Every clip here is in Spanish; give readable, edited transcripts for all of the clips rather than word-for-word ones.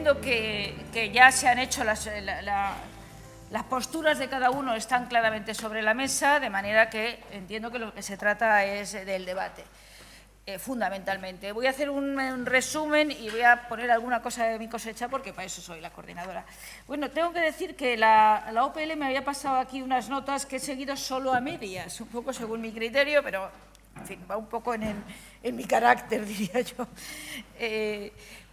entiendo que ya se han hecho las posturas de cada uno, están claramente sobre la mesa, de manera que entiendo que lo que se trata es del debate, fundamentalmente. Voy a hacer un resumen y voy a poner alguna cosa de mi cosecha porque para eso soy la coordinadora. Bueno, tengo que decir que la OPL me había pasado aquí unas notas que he seguido solo a medias, un poco según mi criterio, pero en fin, va un poco en mi carácter, diría yo.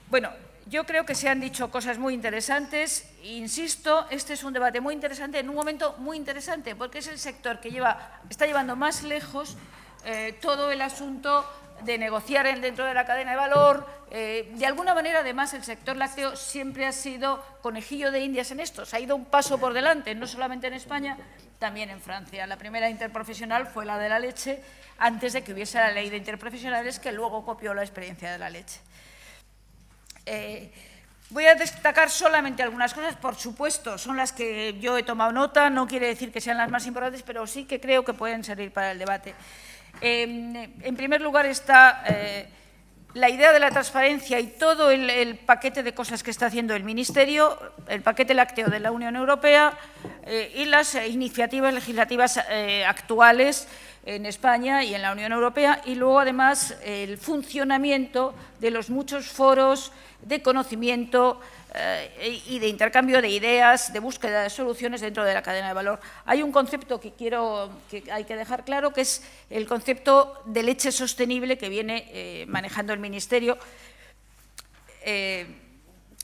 Bueno, yo creo que se han dicho cosas muy interesantes. Insisto, este es un debate muy interesante en un momento muy interesante porque es el sector que está llevando más lejos todo el asunto de negociar dentro de la cadena de valor. De alguna manera, además, el sector lácteo siempre ha sido conejillo de indias en esto. Se ha ido un paso por delante, no solamente en España, también en Francia. La primera interprofesional fue la de la leche, antes de que hubiese la ley de interprofesionales, que luego copió la experiencia de la leche. Voy a destacar solamente algunas cosas, por supuesto, son las que yo he tomado nota, no quiere decir que sean las más importantes, pero sí que creo que pueden servir para el debate. En primer lugar está la idea de la transparencia y todo el paquete de cosas que está haciendo el Ministerio, el paquete lácteo de la Unión Europea y las iniciativas legislativas actuales en España y en la Unión Europea, y luego, además, el funcionamiento de los muchos foros de conocimiento y de intercambio de ideas, de búsqueda de soluciones dentro de la cadena de valor. Hay un concepto que hay que dejar claro, que es el concepto de leche sostenible que viene manejando el Ministerio,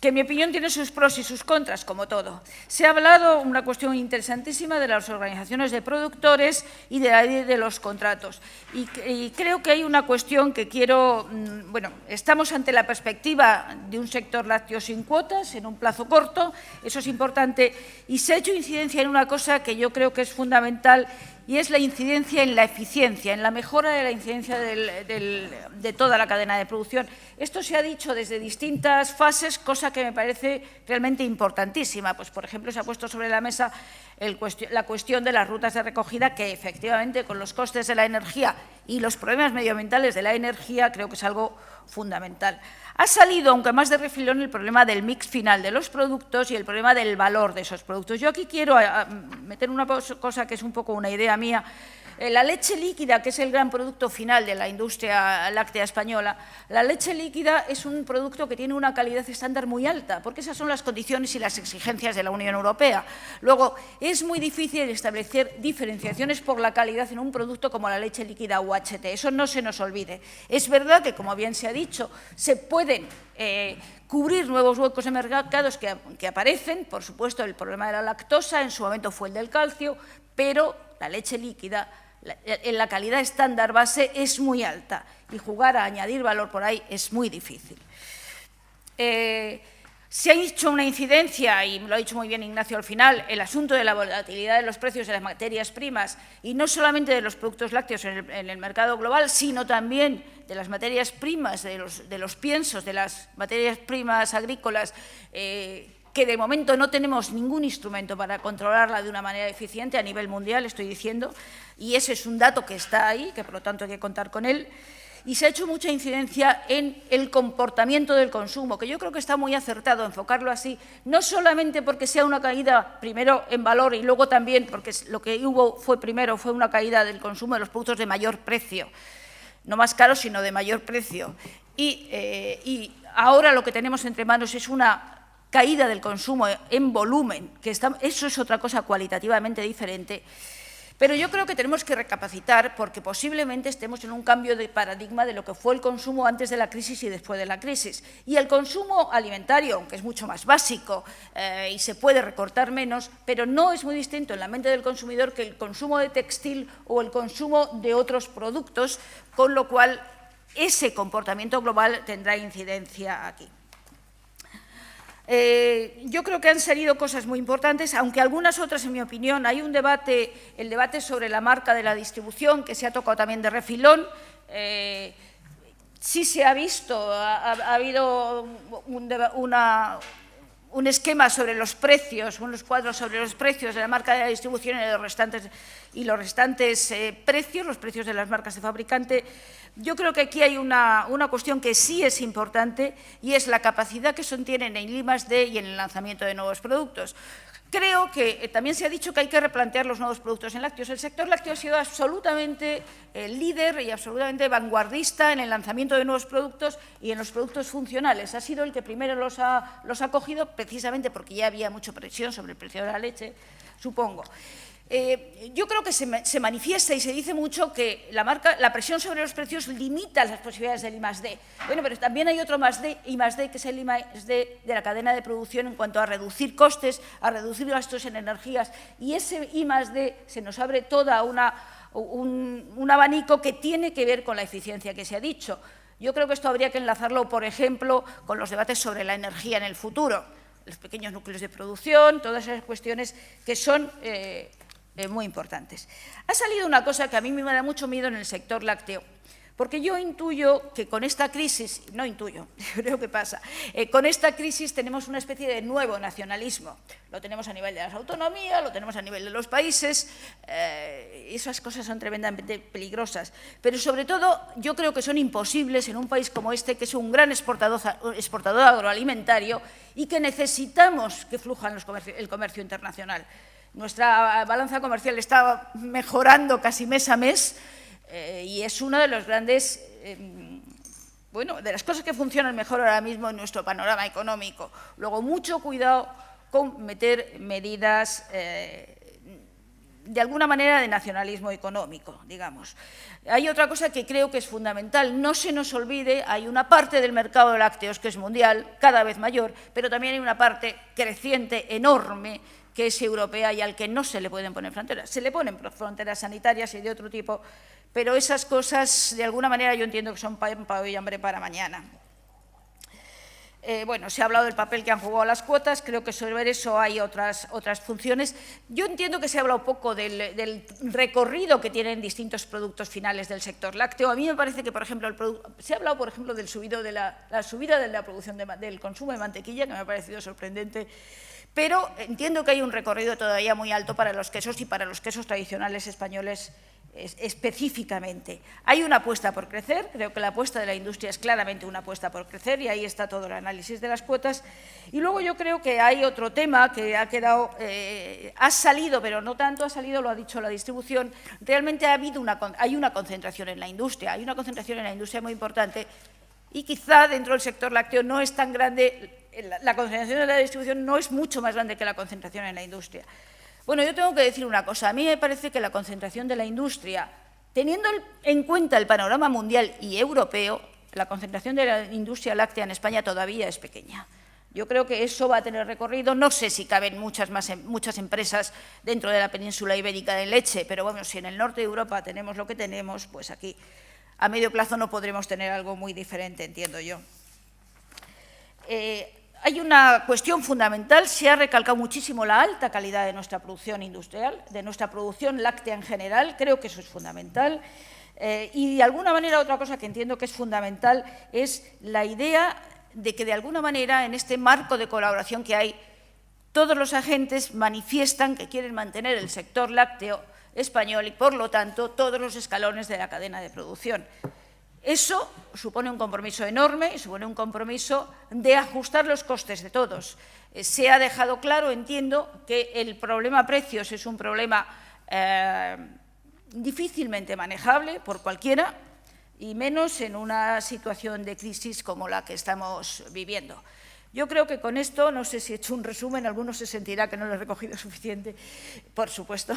que en mi opinión tiene sus pros y sus contras, como todo. Se ha hablado, una cuestión interesantísima, de las organizaciones de productores y de la ley de los contratos. Y creo que hay una cuestión que quiero... Bueno, estamos ante la perspectiva de un sector lácteo sin cuotas, en un plazo corto, eso es importante, y se ha hecho incidencia en una cosa que yo creo que es fundamental, y es la incidencia en la eficiencia, en la mejora de la incidencia de toda la cadena de producción. Esto se ha dicho desde distintas fases, cosa que me parece realmente importantísima. Pues, por ejemplo, se ha puesto sobre la mesa la cuestión de las rutas de recogida, que efectivamente con los costes de la energía y los problemas medioambientales de la energía creo que es algo fundamental. Ha salido, aunque más de refilón, el problema del mix final de los productos y el problema del valor de esos productos. Yo aquí quiero meter una cosa que es un poco una idea mía. La leche líquida, que es el gran producto final de la industria láctea española, la leche líquida es un producto que tiene una calidad estándar muy alta, porque esas son las condiciones y las exigencias de la Unión Europea. Luego, es muy difícil establecer diferenciaciones por la calidad en un producto como la leche líquida UHT. Eso no se nos olvide. Es verdad que, como bien se ha dicho, se pueden cubrir nuevos huecos de mercados que aparecen. Por supuesto, el problema de la lactosa, en su momento fue el del calcio, pero la leche líquida, en la calidad estándar base, es muy alta y jugar a añadir valor por ahí es muy difícil. Se ha hecho una incidencia, y lo ha dicho muy bien Ignacio al final, el asunto de la volatilidad de los precios de las materias primas, y no solamente de los productos lácteos en el mercado global, sino también de las materias primas, de los piensos, de las materias primas agrícolas, que de momento no tenemos ningún instrumento para controlarla de una manera eficiente a nivel mundial, estoy diciendo, y ese es un dato que está ahí, que por lo tanto hay que contar con él. Y se ha hecho mucha incidencia en el comportamiento del consumo, que yo creo que está muy acertado enfocarlo así, no solamente porque sea una caída primero en valor y luego también porque lo que hubo primero fue una caída del consumo de los productos de mayor precio, no más caros, sino de mayor precio. Y ahora lo que tenemos entre manos es una caída del consumo en volumen, eso es otra cosa cualitativamente diferente. Pero yo creo que tenemos que recapacitar porque posiblemente estemos en un cambio de paradigma de lo que fue el consumo antes de la crisis y después de la crisis. Y el consumo alimentario, aunque es mucho más básico y se puede recortar menos, pero no es muy distinto en la mente del consumidor que el consumo de textil o el consumo de otros productos, con lo cual ese comportamiento global tendrá incidencia aquí. Yo creo que han salido cosas muy importantes, aunque algunas otras, en mi opinión, hay un debate, el debate sobre la marca de la distribución, que se ha tocado también de refilón. Sí se ha visto, ha habido un esquema sobre los precios, unos cuadros sobre los precios de la marca de la distribución y los restantes precios, los precios de las marcas de fabricante. Yo creo que aquí hay una cuestión que sí es importante y es la capacidad que tienen en I+D y en el lanzamiento de nuevos productos. Creo que también se ha dicho que hay que replantear los nuevos productos en lácteos. El sector lácteo ha sido absolutamente líder y absolutamente vanguardista en el lanzamiento de nuevos productos y en los productos funcionales. Ha sido el que primero los ha cogido, precisamente porque ya había mucha presión sobre el precio de la leche, supongo. Yo creo que se manifiesta y se dice mucho que la presión sobre los precios limita las posibilidades del I+D. Bueno, pero también hay otro I+D, que es el I+D de la cadena de producción en cuanto a reducir costes, a reducir gastos en energías, y ese I+D se nos abre toda un abanico que tiene que ver con la eficiencia que se ha dicho. Yo creo que esto habría que enlazarlo, por ejemplo, con los debates sobre la energía en el futuro, los pequeños núcleos de producción, todas esas cuestiones que son muy importantes. Ha salido una cosa que a mí me da mucho miedo en el sector lácteo, porque yo intuyo que con esta crisis, no intuyo, creo que pasa, con esta crisis tenemos una especie de nuevo nacionalismo. Lo tenemos a nivel de las autonomías, lo tenemos a nivel de los países, esas cosas son tremendamente peligrosas, pero sobre todo yo creo que son imposibles en un país como este, que es un gran exportador agroalimentario y que necesitamos que fluja el comercio internacional. Nuestra balanza comercial está mejorando casi mes a mes y es una de los grandes, de las cosas que funcionan mejor ahora mismo en nuestro panorama económico. Luego, mucho cuidado con meter medidas de alguna manera de nacionalismo económico, digamos. Hay otra cosa que creo que es fundamental. No se nos olvide, hay una parte del mercado de lácteos que es mundial, cada vez mayor, pero también hay una parte creciente, enorme, que es europea y al que no se le pueden poner fronteras. Se le ponen fronteras sanitarias y de otro tipo, pero esas cosas, de alguna manera, yo entiendo que son pan para hoy y hambre para mañana. Se ha hablado del papel que han jugado las cuotas, creo que sobre eso hay otras funciones. Yo entiendo que se ha hablado poco del recorrido que tienen distintos productos finales del sector lácteo. A mí me parece que, por ejemplo, se ha hablado, por ejemplo, del la subida de la producción del consumo de mantequilla, que me ha parecido sorprendente, pero entiendo que hay un recorrido todavía muy alto para los quesos y para los quesos tradicionales españoles específicamente. Hay una apuesta por crecer, creo que la apuesta de la industria es claramente una apuesta por crecer y ahí está todo el análisis de las cuotas. Y luego yo creo que hay otro tema que ha salido, pero no tanto ha salido, lo ha dicho la distribución, realmente hay una concentración en la industria, muy importante y quizá dentro del sector lácteo no es tan grande, la concentración de la distribución no es mucho más grande que la concentración en la industria. Bueno, yo tengo que decir una cosa. A mí me parece que la concentración de la industria, teniendo en cuenta el panorama mundial y europeo, la concentración de la industria láctea en España todavía es pequeña. Yo creo que eso va a tener recorrido. No sé si caben muchas empresas dentro de la península ibérica de leche, pero bueno, si en el norte de Europa tenemos lo que tenemos, pues aquí a medio plazo no podremos tener algo muy diferente, entiendo yo. Hay una cuestión fundamental, se ha recalcado muchísimo la alta calidad de nuestra producción industrial, de nuestra producción láctea en general, creo que eso es fundamental. Y de alguna manera otra cosa que entiendo que es fundamental es la idea de que de alguna manera en este marco de colaboración que hay, todos los agentes manifiestan que quieren mantener el sector lácteo español y, por lo tanto, todos los escalones de la cadena de producción. Eso supone un compromiso enorme y supone un compromiso de ajustar los costes de todos. Se ha dejado claro, entiendo, que el problema precios es un problema difícilmente manejable por cualquiera y menos en una situación de crisis como la que estamos viviendo. Yo creo que con esto, no sé si he hecho un resumen, alguno se sentirá que no lo he recogido suficiente, por supuesto,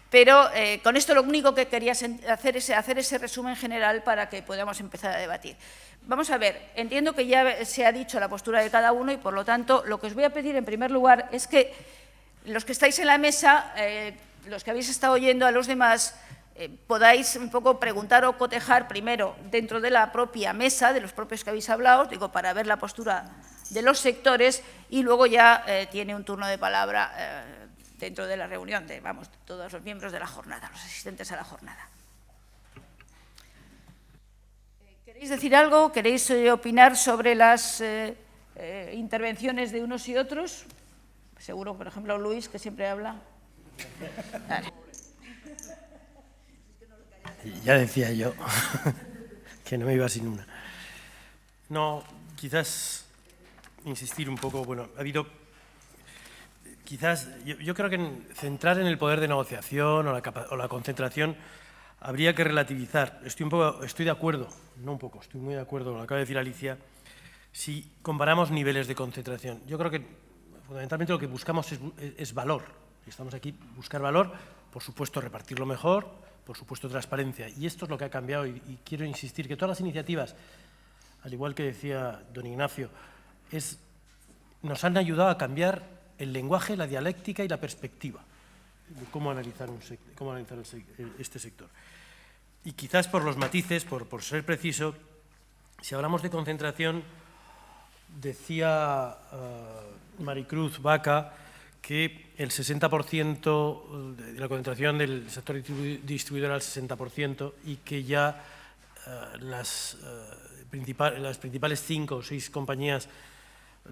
pero con esto lo único que quería hacer es hacer ese resumen general para que podamos empezar a debatir. Vamos a ver, entiendo que ya se ha dicho la postura de cada uno y, por lo tanto, lo que os voy a pedir en primer lugar es que los que estáis en la mesa, los que habéis estado oyendo a los demás, podáis un poco preguntar o cotejar primero dentro de la propia mesa, de los propios que habéis hablado, digo, para ver la postura de los sectores y luego ya tiene un turno de palabra dentro de la reunión de todos los miembros de la jornada, los asistentes a la jornada. ¿Queréis decir algo? ¿Queréis opinar sobre intervenciones de unos y otros. Seguro, por ejemplo, Luis, que siempre habla. Vale. Ya decía yo que no me iba sin una. No, quizás insistir un poco, bueno, ha habido, quizás, yo creo que centrar en el poder de negociación o la concentración habría que relativizar. Estoy de acuerdo, no un poco, estoy muy de acuerdo con lo que acaba de decir Alicia, si comparamos niveles de concentración. Yo creo que fundamentalmente lo que buscamos es valor. Estamos aquí buscar valor, por supuesto repartirlo mejor, por supuesto transparencia. Y esto es lo que ha cambiado y quiero insistir que todas las iniciativas, al igual que decía don Ignacio, nos han ayudado a cambiar el lenguaje, la dialéctica y la perspectiva de cómo analizar, este sector. Y quizás por los matices, por ser preciso, si hablamos de concentración, decía Maricruz Vaca que el 60% de la concentración del sector distribuidor era el 60% y que ya las principales 5 o 6 compañías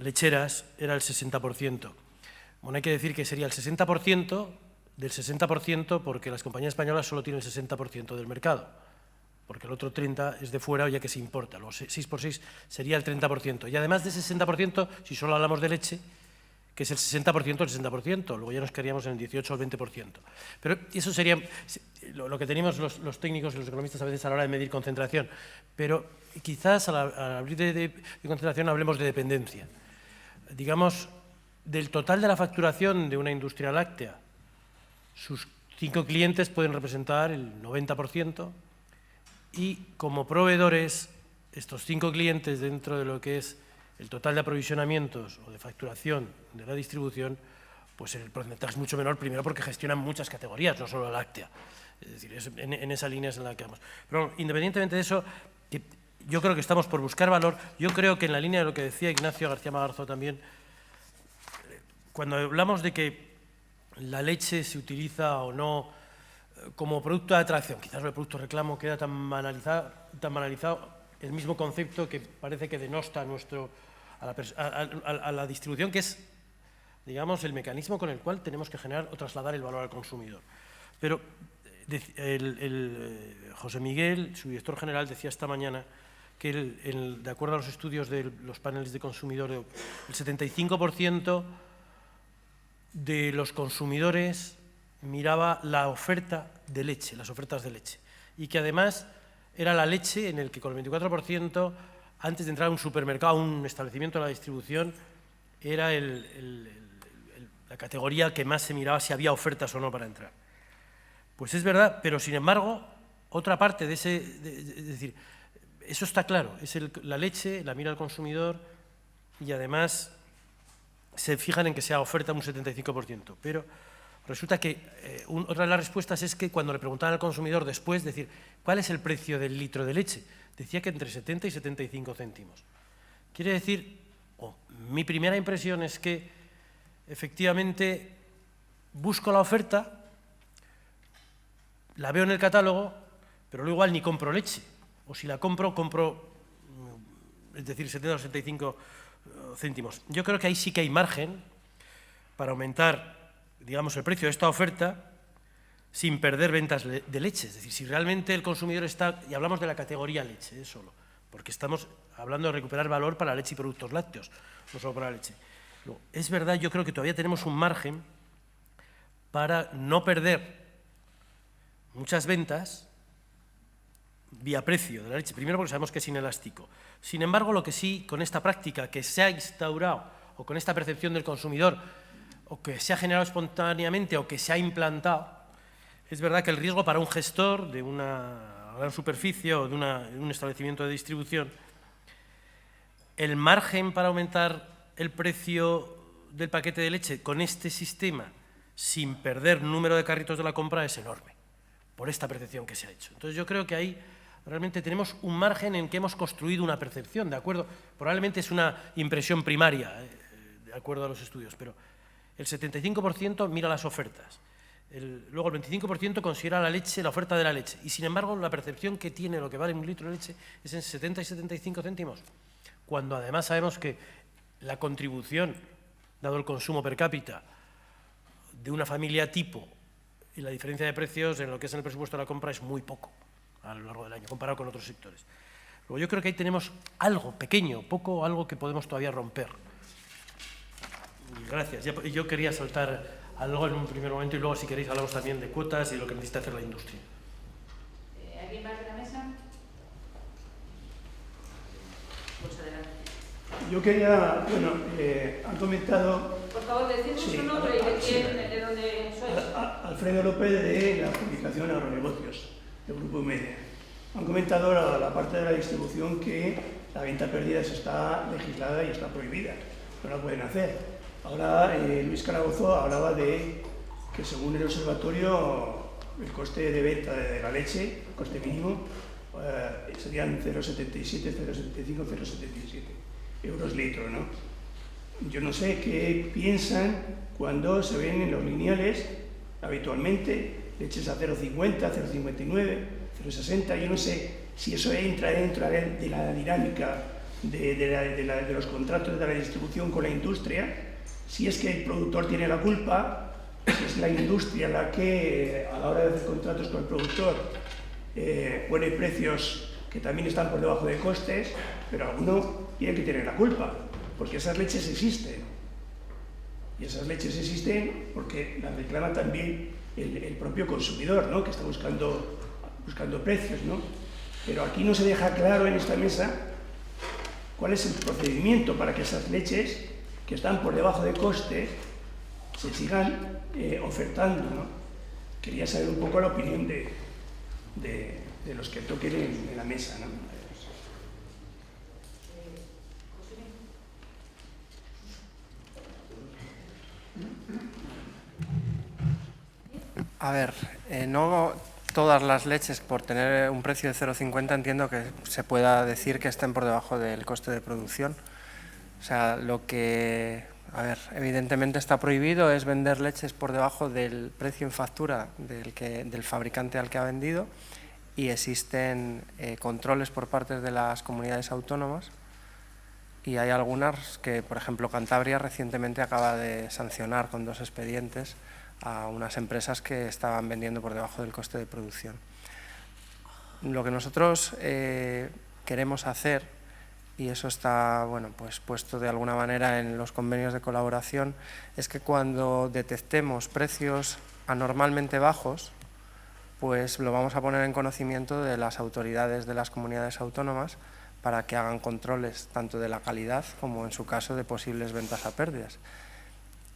lecheras era el 60%. Bueno, hay que decir que sería el 60% del 60% porque las compañías españolas solo tienen el 60% del mercado, porque el otro 30% es de fuera ya que se importa. Los 6 por 6 sería el 30%. Y además de ese 60%, si solo hablamos de leche, que es el 60%, el 60%, luego ya nos quedaríamos en el 18 o el 20%. Pero eso sería lo que tenemos los técnicos y los economistas a veces a la hora de medir concentración. Pero quizás al hablar de concentración hablemos de dependencia. Digamos, del total de la facturación de una industria láctea, sus 5 clientes pueden representar el 90%, y como proveedores, estos 5 clientes dentro de lo que es el total de aprovisionamientos o de facturación de la distribución, pues el porcentaje es mucho menor, primero porque gestionan muchas categorías, no solo la láctea. Es decir, en esa línea es en la que vamos. Pero independientemente de eso, yo creo que estamos por buscar valor. Yo creo que en la línea de lo que decía Ignacio García Magarzo también, cuando hablamos de que la leche se utiliza o no como producto de atracción, quizás el producto reclamo queda tan banalizado, el mismo concepto que parece que denosta a la distribución, que es, digamos, el mecanismo con el cual tenemos que generar o trasladar el valor al consumidor. Pero José Miguel, su director general, decía esta mañana que de acuerdo a los estudios de los paneles de consumidores, el 75% de los consumidores miraba la oferta de leche, las ofertas de leche, y que además era la leche en el que con el 24%, antes de entrar a un supermercado, a un establecimiento de la distribución, era la categoría que más se miraba si había ofertas o no para entrar. Pues es verdad, pero sin embargo, otra parte de es decir, eso está claro, es la leche, la mira al consumidor y además se fijan en que sea oferta un 75%, pero resulta que otra de las respuestas es que cuando le preguntaban al consumidor después, decir, ¿cuál es el precio del litro de leche? Decía que entre 70 y 75 céntimos. Quiere decir, mi primera impresión es que efectivamente busco la oferta, la veo en el catálogo, pero luego igual ni compro leche. O si la compro, es decir, 70 o 75 céntimos. Yo creo que ahí sí que hay margen para aumentar, digamos, el precio de esta oferta sin perder ventas de leche. Es decir, si realmente el consumidor está, y hablamos de la categoría leche, solo, porque estamos hablando de recuperar valor para la leche y productos lácteos, no solo para la leche. Luego, es verdad, yo creo que todavía tenemos un margen para no perder muchas ventas vía precio de la leche. Primero porque sabemos que es inelástico. Sin embargo, lo que sí, con esta práctica que se ha instaurado, o con esta percepción del consumidor, o que se ha generado espontáneamente, o que se ha implantado, es verdad que el riesgo para un gestor de una gran superficie o de un establecimiento de distribución, el margen para aumentar el precio del paquete de leche con este sistema sin perder número de carritos de la compra es enorme, por esta percepción que se ha hecho. Entonces yo creo que ahí realmente tenemos un margen en que hemos construido una percepción, ¿de acuerdo? Probablemente es una impresión primaria, de acuerdo a los estudios, pero el 75% mira las ofertas. Luego el 25% considera la leche, la oferta de la leche. Y sin embargo, la percepción que tiene lo que vale un litro de leche es en 70 y 75 céntimos. Cuando además sabemos que la contribución, dado el consumo per cápita, de una familia tipo y la diferencia de precios en lo que es en el presupuesto de la compra es muy poco a lo largo del año, comparado con otros sectores. Luego yo creo que ahí tenemos algo pequeño, poco, algo que podemos todavía romper. Y gracias. Yo quería saltar algo en un primer momento y luego, si queréis, hablamos también de cuotas y lo que necesita hacer la industria. ¿Alguien más de la mesa? Pues adelante. Yo quería, bueno, han comentado... Por favor, decidnos su nombre y de dónde sois. Alfredo López, de la publicación Agronegocios, del Grupo Media. Han comentado la parte de la distribución que la venta a pérdidas está legislada y está prohibida, no la pueden hacer. Ahora Luis Calabozo hablaba de que según el observatorio el coste de venta de la leche, el coste mínimo, serían 0,77, 0,75, 0,77 euros litro, ¿no? Yo no sé qué piensan cuando se ven en los lineales habitualmente leches a 0,50, 0,59, 0,60. Yo no sé si eso entra dentro de la dinámica de los contratos de la distribución con la industria, si es que el productor tiene la culpa, si es la industria la que a la hora de hacer contratos con el productor pone precios que también están por debajo de costes, pero alguno tiene que tener la culpa, porque esas leches existen. Y esas leches existen porque las reclama también el propio consumidor, ¿no? Que está buscando precios, ¿no? Pero aquí no se deja claro en esta mesa cuál es el procedimiento para que esas leches que están por debajo de costes se sigan ofertando, ¿no? Quería saber un poco la opinión de los que toquen en la mesa, ¿no? A ver, no todas las leches por tener un precio de 0,50 entiendo que se pueda decir que estén por debajo del coste de producción. O sea, lo que, a ver, evidentemente está prohibido es vender leches por debajo del precio en factura del fabricante al que ha vendido, y existen controles por parte de las comunidades autónomas, y hay algunas que, por ejemplo, Cantabria recientemente acaba de sancionar con 2 expedientes a unas empresas que estaban vendiendo por debajo del coste de producción. Lo que nosotros queremos hacer, y eso está, bueno, pues puesto de alguna manera en los convenios de colaboración, es que cuando detectemos precios anormalmente bajos, pues lo vamos a poner en conocimiento de las autoridades de las comunidades autónomas para que hagan controles tanto de la calidad como, en su caso, de posibles ventas a pérdidas.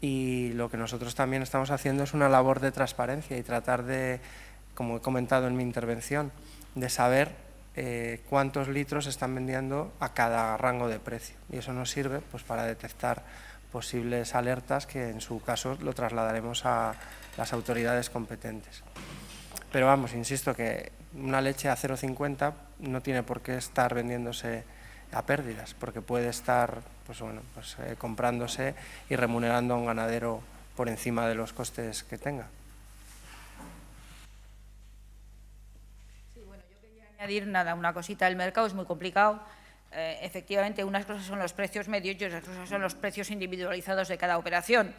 Y lo que nosotros también estamos haciendo es una labor de transparencia y tratar de, como he comentado en mi intervención, de saber cuántos litros están vendiendo a cada rango de precio. Y eso nos sirve pues para detectar posibles alertas que, en su caso, lo trasladaremos a las autoridades competentes. Pero vamos, insisto que una leche a 0,50 no tiene por qué estar vendiéndose a pérdidas, porque puede estar comprándose y remunerando a un ganadero por encima de los costes que tenga. Sí, bueno, yo quería añadir una cosita. El mercado es muy complicado. Efectivamente, unas cosas son los precios medios y otras cosas son los precios individualizados de cada operación.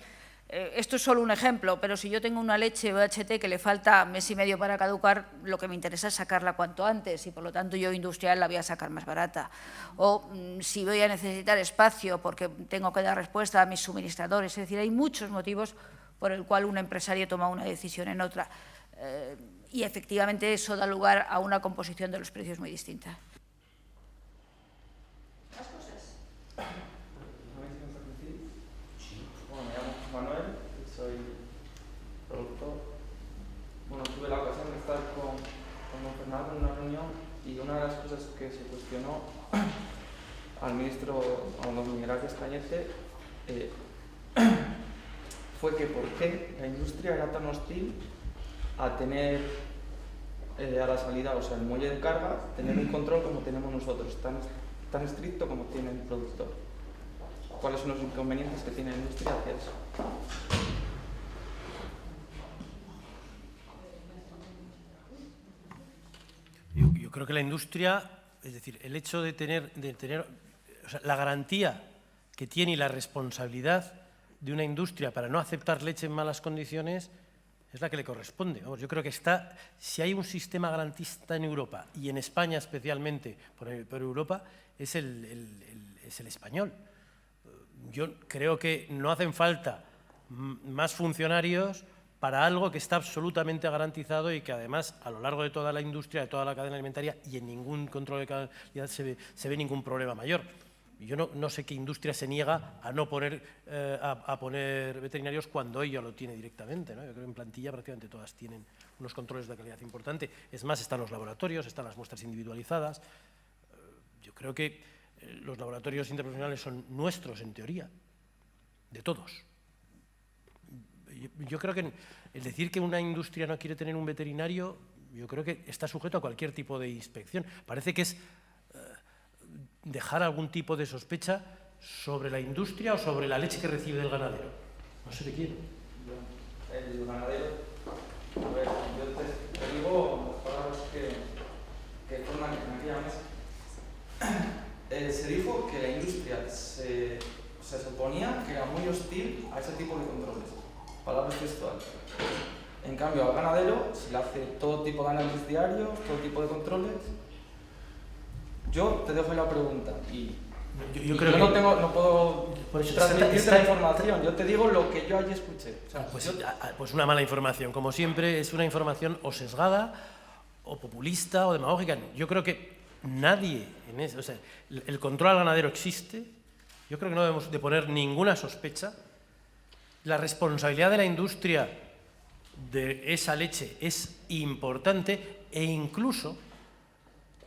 Esto es solo un ejemplo, pero si yo tengo una leche UHT que le falta mes y medio para caducar, lo que me interesa es sacarla cuanto antes y, por lo tanto, yo industrial la voy a sacar más barata. O si voy a necesitar espacio porque tengo que dar respuesta a mis suministradores. Es decir, hay muchos motivos por el cual un empresario toma una decisión en otra. Y, efectivamente, eso da lugar a una composición de los precios muy distinta. ¿Más cosas? Bueno, me llamo Manuel, soy productor. Bueno, tuve la ocasión de estar con don Fernando en una reunión, y una de las cosas que se cuestionó al ministro, a don Miguel Ángel Cañete, fue que por qué la industria era tan hostil a tener a la salida, o sea, el muelle de carga, tener un control como tenemos nosotros, tan estricto como tiene el productor. ¿Cuáles son los inconvenientes que tiene la industria hacia eso? Yo creo que la industria, es decir, el hecho de tener o sea, la garantía que tiene y la responsabilidad de una industria para no aceptar leche en malas condiciones es la que le corresponde. Vamos, yo creo que si hay un sistema garantista en Europa, y en España especialmente por Europa, es el español. Yo creo que no hacen falta más funcionarios para algo que está absolutamente garantizado y que además a lo largo de toda la industria, de toda la cadena alimentaria y en ningún control de calidad se ve ningún problema mayor. Yo no sé qué industria se niega a no poner, a poner veterinarios cuando ella lo tiene directamente, ¿no? Yo creo que en plantilla prácticamente todas tienen unos controles de calidad importantes. Es más, están los laboratorios, están las muestras individualizadas. Yo creo que los laboratorios interprofesionales son nuestros, en teoría, de todos. Yo creo que el decir que una industria no quiere tener un veterinario, yo creo que está sujeto a cualquier tipo de inspección. Parece que es dejar algún tipo de sospecha sobre la industria o sobre la leche que recibe del ganadero. No sé de quién. El ganadero, a ver, yo te digo las palabras que forman en aquella mesa. Se dijo que la industria se suponía que era muy hostil a ese tipo de controles. Palabras textuales. En cambio, al ganadero se le hace todo tipo de análisis diarios, todo tipo de controles. Yo te dejo la pregunta y yo creo que no puedo transmitirte la información, yo te digo lo que yo allí escuché. O sea, pues una mala información, como siempre, es una información o sesgada, o populista, o demagógica. Yo creo que nadie, o sea, el control al ganadero existe, yo creo que no debemos de poner ninguna sospecha. La responsabilidad de la industria de esa leche es importante e incluso,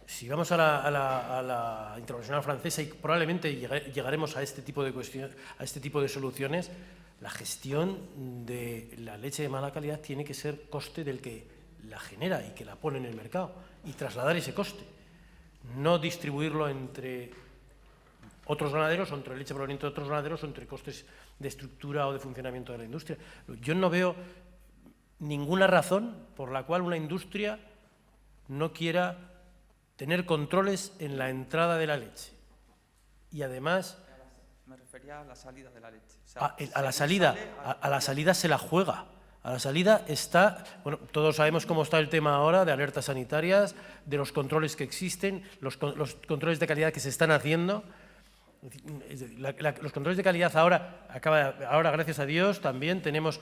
si vamos a la internacional francesa y probablemente llegaremos a este tipo de cuestiones, a este tipo de soluciones, la gestión de la leche de mala calidad tiene que ser coste del que la genera y que la pone en el mercado y trasladar ese coste, no distribuirlo entre otros ganaderos o entre leche proveniente de otros ganaderos o entre costes de estructura o de funcionamiento de la industria. Yo no veo ninguna razón por la cual una industria no quiera tener controles en la entrada de la leche. Y además... Me refería a la salida de la leche. O sea, a la salida se la juega. A la salida está... Bueno, todos sabemos cómo está el tema ahora de alertas sanitarias, de los controles que existen, los controles de calidad que se están haciendo. Los controles de calidad ahora, gracias a Dios, también tenemos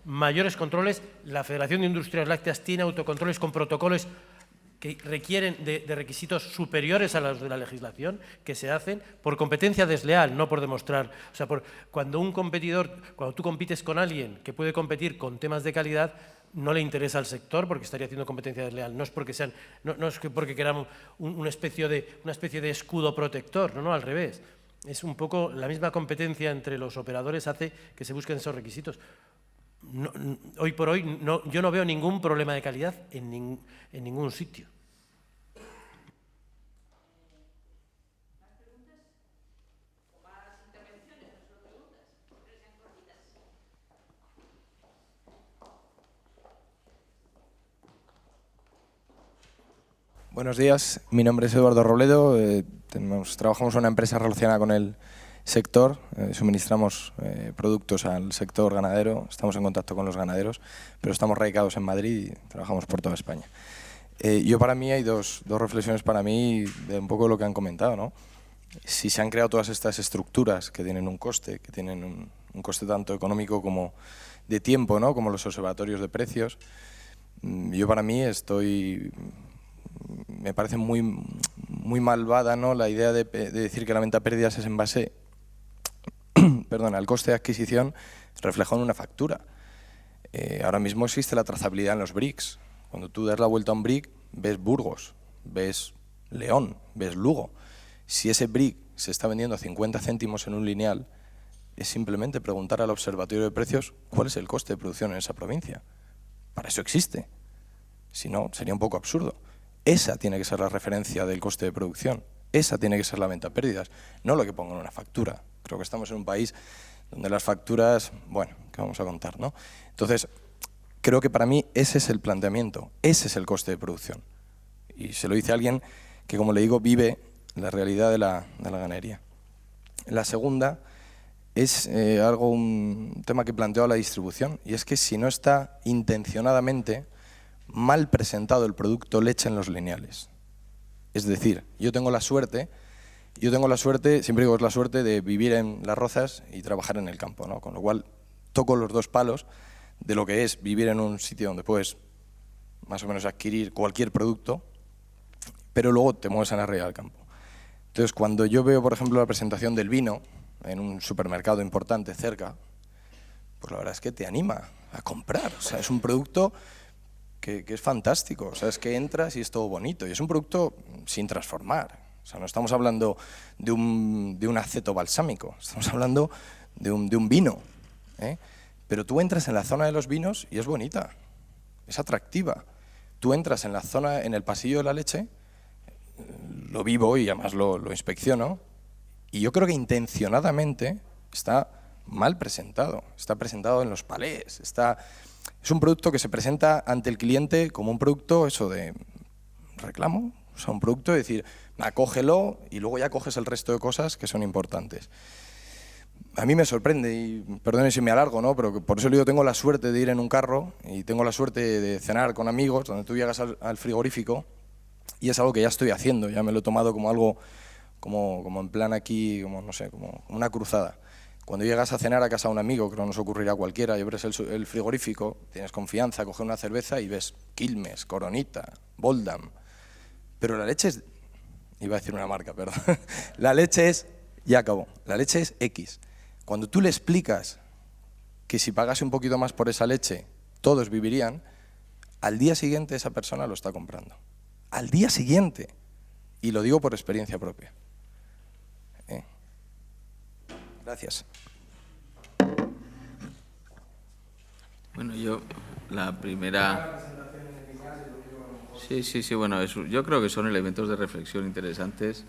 mayores controles. La Federación de Industrias Lácteas tiene autocontroles con protocolos que requieren de requisitos superiores a los de la legislación, que se hacen por competencia desleal, no por demostrar. O sea, cuando tú compites con alguien que puede competir con temas de calidad, no le interesa al sector porque estaría haciendo competencia desleal. No es porque queramos una especie de escudo protector, no, al revés. Es un poco la misma competencia entre los operadores hace que se busquen esos requisitos. Hoy por hoy yo no veo ningún problema de calidad en ningún sitio. ¿Más preguntas? ¿O más intervenciones? No solo preguntas, pero sean cortitas. Buenos días, mi nombre es Eduardo Robledo, trabajamos en una empresa relacionada con el sector, suministramos productos al sector ganadero, estamos en contacto con los ganaderos, pero estamos radicados en Madrid y trabajamos por toda España. Para mí hay dos reflexiones para mí de un poco lo que han comentado, ¿no? Si se han creado todas estas estructuras que tienen un coste, que tienen un coste tanto económico como de tiempo, ¿no? Como los observatorios de precios, para mí me parece muy malvada, ¿no? La idea de decir que la venta a pérdidas es en base al coste de adquisición reflejado en una factura. Ahora mismo existe la trazabilidad en los bricks. Cuando tú das la vuelta a un brick, ves Burgos, ves León, ves Lugo. Si ese brick se está vendiendo a 50 céntimos en un lineal, es simplemente preguntar al observatorio de precios cuál es el coste de producción en esa provincia. Para eso existe. Si no, sería un poco absurdo. Esa tiene que ser la referencia del coste de producción. Esa tiene que ser la venta a pérdidas, no lo que pongan en una factura. Creo que estamos en un país donde las facturas, bueno, ¿qué vamos a contar, no? Entonces, creo que para mí ese es el planteamiento, ese es el coste de producción. Y se lo dice alguien que, como le digo, vive la realidad de la ganadería. La segunda es un tema que planteó la distribución, y es que si no está intencionadamente mal presentado el producto leche en los lineales. Es decir, yo tengo la suerte, siempre digo, es la suerte de vivir en Las Rozas y trabajar en el campo, ¿no? Con lo cual toco los dos palos de lo que es vivir en un sitio donde puedes más o menos adquirir cualquier producto, pero luego te mueves a la realidad del campo. Entonces, cuando yo veo, por ejemplo, la presentación del vino en un supermercado importante cerca, pues la verdad es que te anima a comprar. O sea, es un producto que es fantástico. O sea, es que entras y es todo bonito. Y es un producto sin transformar. O sea, no estamos hablando de un aceto balsámico, estamos hablando de un vino, ¿eh? Pero tú entras en la zona de los vinos y es bonita, es atractiva. Tú entras en la zona, en el pasillo de la leche, lo vivo y además lo inspecciono, y yo creo que intencionadamente está mal presentado, está presentado en los palés, es un producto que se presenta ante el cliente como un producto de reclamo, o sea, un producto de decir, acógelo y luego ya coges el resto de cosas que son importantes. A mí me sorprende, y perdone si me alargo, ¿no? Pero por eso yo tengo la suerte de ir en un carro y tengo la suerte de cenar con amigos, donde tú llegas al frigorífico, y es algo que ya estoy haciendo, ya me lo he tomado como algo, como en plan aquí, como no sé, como una cruzada. Cuando llegas a cenar a casa de un amigo, que no nos ocurrirá a cualquiera, y abres el frigorífico, tienes confianza, coges una cerveza y ves Quilmes, Coronita, Boldam. Pero la leche es, iba a decir una marca, perdón, la leche es, ya acabó, la leche es X. Cuando tú le explicas que si pagase un poquito más por esa leche, todos vivirían, al día siguiente esa persona lo está comprando. Al día siguiente. Y lo digo por experiencia propia. Gracias. Bueno, yo la primera... Sí, bueno, yo creo que son elementos de reflexión interesantes.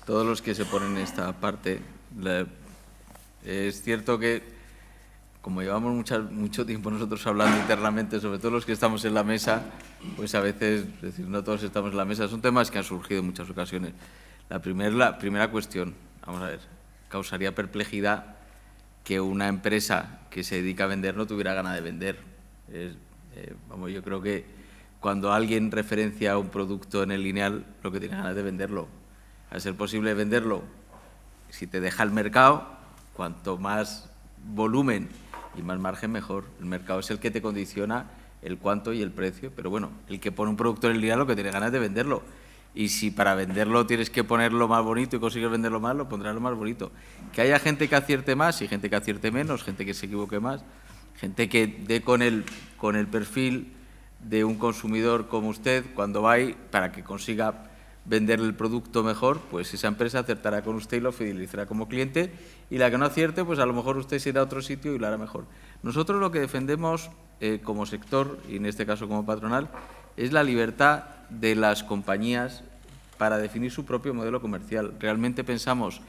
Todos los que se ponen en esta parte, es cierto que, como llevamos mucho tiempo nosotros hablando internamente, sobre todo los que estamos en la mesa, pues a veces, es decir, no todos estamos en la mesa, son temas que han surgido en muchas ocasiones. La primera cuestión, vamos a ver, causaría perplejidad que una empresa que se dedica a vender no tuviera ganas de vender. Yo creo que cuando alguien referencia un producto en el lineal, lo que tiene ganas de venderlo. Al ser posible venderlo, si te deja el mercado, cuanto más volumen y más margen, mejor. El mercado es el que te condiciona el cuánto y el precio, pero bueno, el que pone un producto en el lineal lo que tiene ganas de venderlo. Y si para venderlo tienes que ponerlo más bonito y conseguir venderlo más, lo pondrás lo más bonito. Que haya gente que acierte más y gente que acierte menos, gente que se equivoque más, gente que dé con el perfil de un consumidor como usted cuando va ahí para que consiga venderle el producto mejor, pues esa empresa acertará con usted y lo fidelizará como cliente, y la que no acierte, pues a lo mejor usted se irá a otro sitio y lo hará mejor. Nosotros lo que defendemos como sector, y en este caso como patronal, es la libertad de las compañías para definir su propio modelo comercial. Realmente pensamos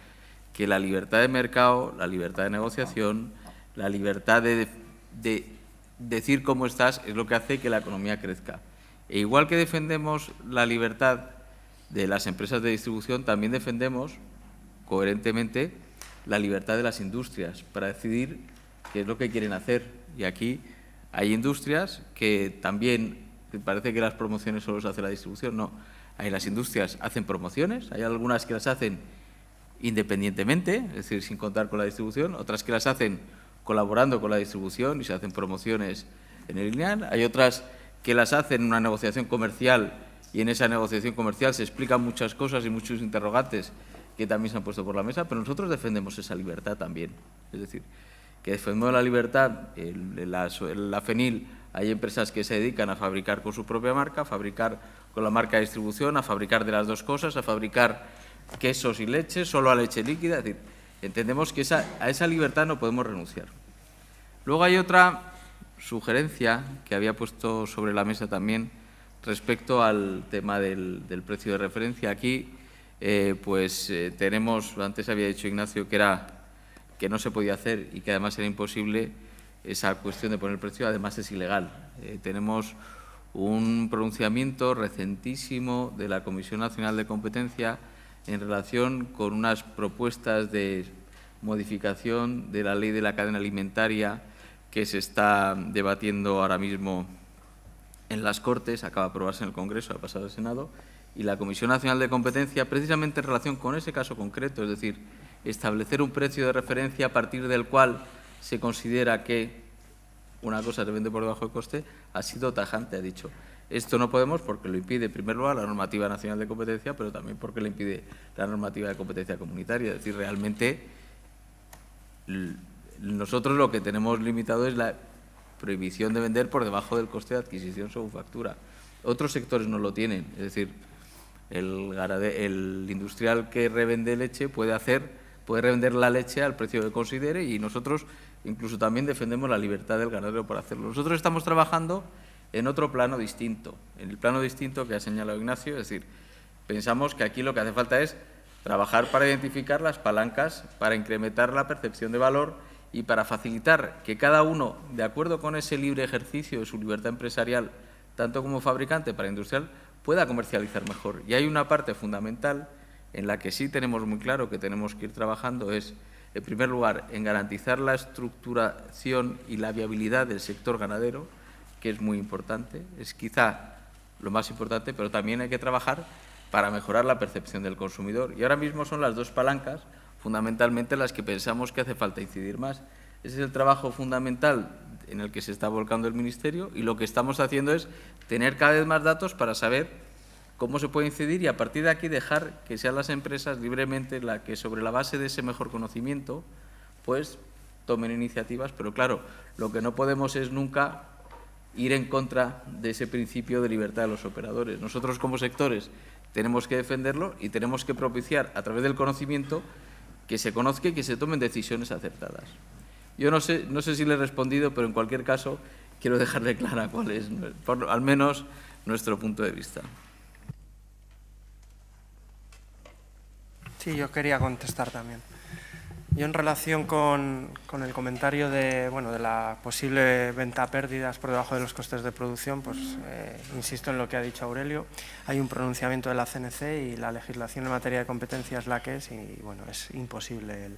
que la libertad de mercado, la libertad de negociación, la libertad de decir cómo estás es lo que hace que la economía crezca. E igual que defendemos la libertad de las empresas de distribución, también defendemos coherentemente la libertad de las industrias para decidir qué es lo que quieren hacer. Y aquí hay industrias que también, parece que las promociones solo se hace la distribución, no. Hay las industrias hacen promociones, hay algunas que las hacen independientemente, es decir, sin contar con la distribución, otras que las hacen colaborando con la distribución y se hacen promociones en el lineal, hay otras que las hacen en una negociación comercial y en esa negociación comercial se explican muchas cosas y muchos interrogantes que también se han puesto por la mesa, pero nosotros defendemos esa libertad también. Es decir, que defendemos la libertad. En la FENIL hay empresas que se dedican a fabricar con su propia marca, a fabricar con la marca de distribución, a fabricar de las dos cosas, a fabricar quesos y leche, solo a leche líquida. Es decir, entendemos que a esa libertad no podemos renunciar. Luego hay otra sugerencia que había puesto sobre la mesa también respecto al tema del precio de referencia. Aquí, tenemos, antes había dicho Ignacio que no se podía hacer y que además era imposible esa cuestión de poner el precio, además es ilegal. Tenemos un pronunciamiento recentísimo de la Comisión Nacional de Competencia en relación con unas propuestas de modificación de la ley de la cadena alimentaria que se está debatiendo ahora mismo en las Cortes, acaba de aprobarse en el Congreso, ha pasado al Senado, y la Comisión Nacional de Competencia, precisamente en relación con ese caso concreto, es decir, establecer un precio de referencia a partir del cual se considera que una cosa se vende por debajo de coste, ha sido tajante, ha dicho. Esto no podemos porque lo impide, en primer lugar, la normativa nacional de competencia, pero también porque lo impide la normativa de competencia comunitaria. Es decir, realmente nosotros lo que tenemos limitado es la prohibición de vender por debajo del coste de adquisición según factura. Otros sectores no lo tienen, es decir, el industrial que revende leche puede revender la leche al precio que considere, y nosotros incluso también defendemos la libertad del ganadero para hacerlo. Nosotros estamos trabajando en otro plano distinto, en el plano distinto que ha señalado Ignacio, es decir, pensamos que aquí lo que hace falta es trabajar para identificar las palancas, para incrementar la percepción de valor y para facilitar que cada uno, de acuerdo con ese libre ejercicio de su libertad empresarial, tanto como fabricante para industrial, pueda comercializar mejor. Y hay una parte fundamental en la que sí tenemos muy claro que tenemos que ir trabajando, es, en primer lugar, en garantizar la estructuración y la viabilidad del sector ganadero, que es muy importante, es quizá lo más importante, pero también hay que trabajar para mejorar la percepción del consumidor. Y ahora mismo son las dos palancas fundamentalmente las que pensamos que hace falta incidir más. Ese es el trabajo fundamental en el que se está volcando el Ministerio, y lo que estamos haciendo es tener cada vez más datos para saber cómo se puede incidir, y a partir de aquí dejar que sean las empresas libremente las que, sobre la base de ese mejor conocimiento, pues tomen iniciativas. Pero claro, lo que no podemos es nunca ir en contra de ese principio de libertad de los operadores. Nosotros, como sectores, tenemos que defenderlo y tenemos que propiciar, a través del conocimiento, que se conozca y que se tomen decisiones acertadas. Yo no sé si le he respondido, pero en cualquier caso quiero dejarle clara cuál es, al menos, nuestro punto de vista. Sí, yo quería contestar también. Yo, en relación con el comentario de la posible venta a pérdidas por debajo de los costes de producción, pues insisto en lo que ha dicho Aurelio. Hay un pronunciamiento de la CNC y la legislación en materia de competencia es la que es, y bueno, es imposible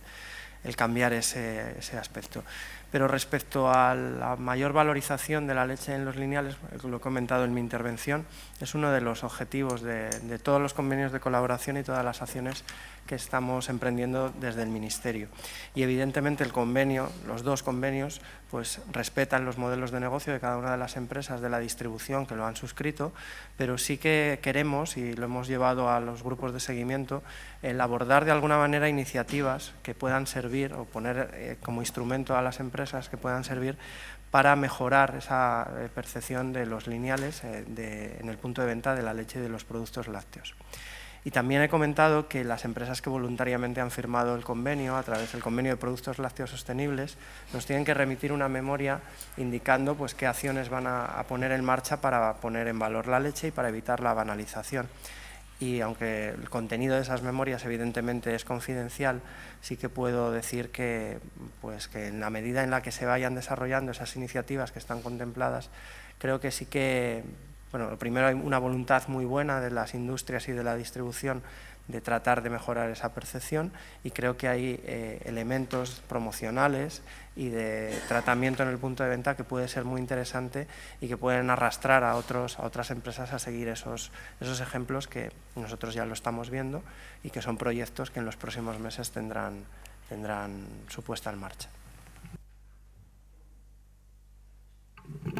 el cambiar ese aspecto. Pero respecto a la mayor valorización de la leche en los lineales, lo he comentado en mi intervención, es uno de los objetivos de todos los convenios de colaboración y todas las acciones que estamos emprendiendo desde el Ministerio. Y evidentemente el convenio, los dos convenios, pues respetan los modelos de negocio de cada una de las empresas de la distribución que lo han suscrito, pero sí que queremos, y lo hemos llevado a los grupos de seguimiento, el abordar de alguna manera iniciativas que puedan servir, o poner como instrumento a las empresas que puedan servir para mejorar esa percepción de los lineales en el punto de venta de la leche y de los productos lácteos. Y también he comentado que las empresas que voluntariamente han firmado el convenio, a través del convenio de productos lácteos sostenibles, nos tienen que remitir una memoria indicando pues qué acciones van a poner en marcha para poner en valor la leche y para evitar la banalización. Y aunque el contenido de esas memorias evidentemente es confidencial, sí que puedo decir que en la medida en la que se vayan desarrollando esas iniciativas que están contempladas, creo que sí que, bueno, primero hay una voluntad muy buena de las industrias y de la distribución de tratar de mejorar esa percepción, y creo que hay elementos promocionales y de tratamiento en el punto de venta que puede ser muy interesante y que pueden arrastrar a otras empresas a seguir esos ejemplos que nosotros ya lo estamos viendo, y que son proyectos que en los próximos meses tendrán su puesta en marcha.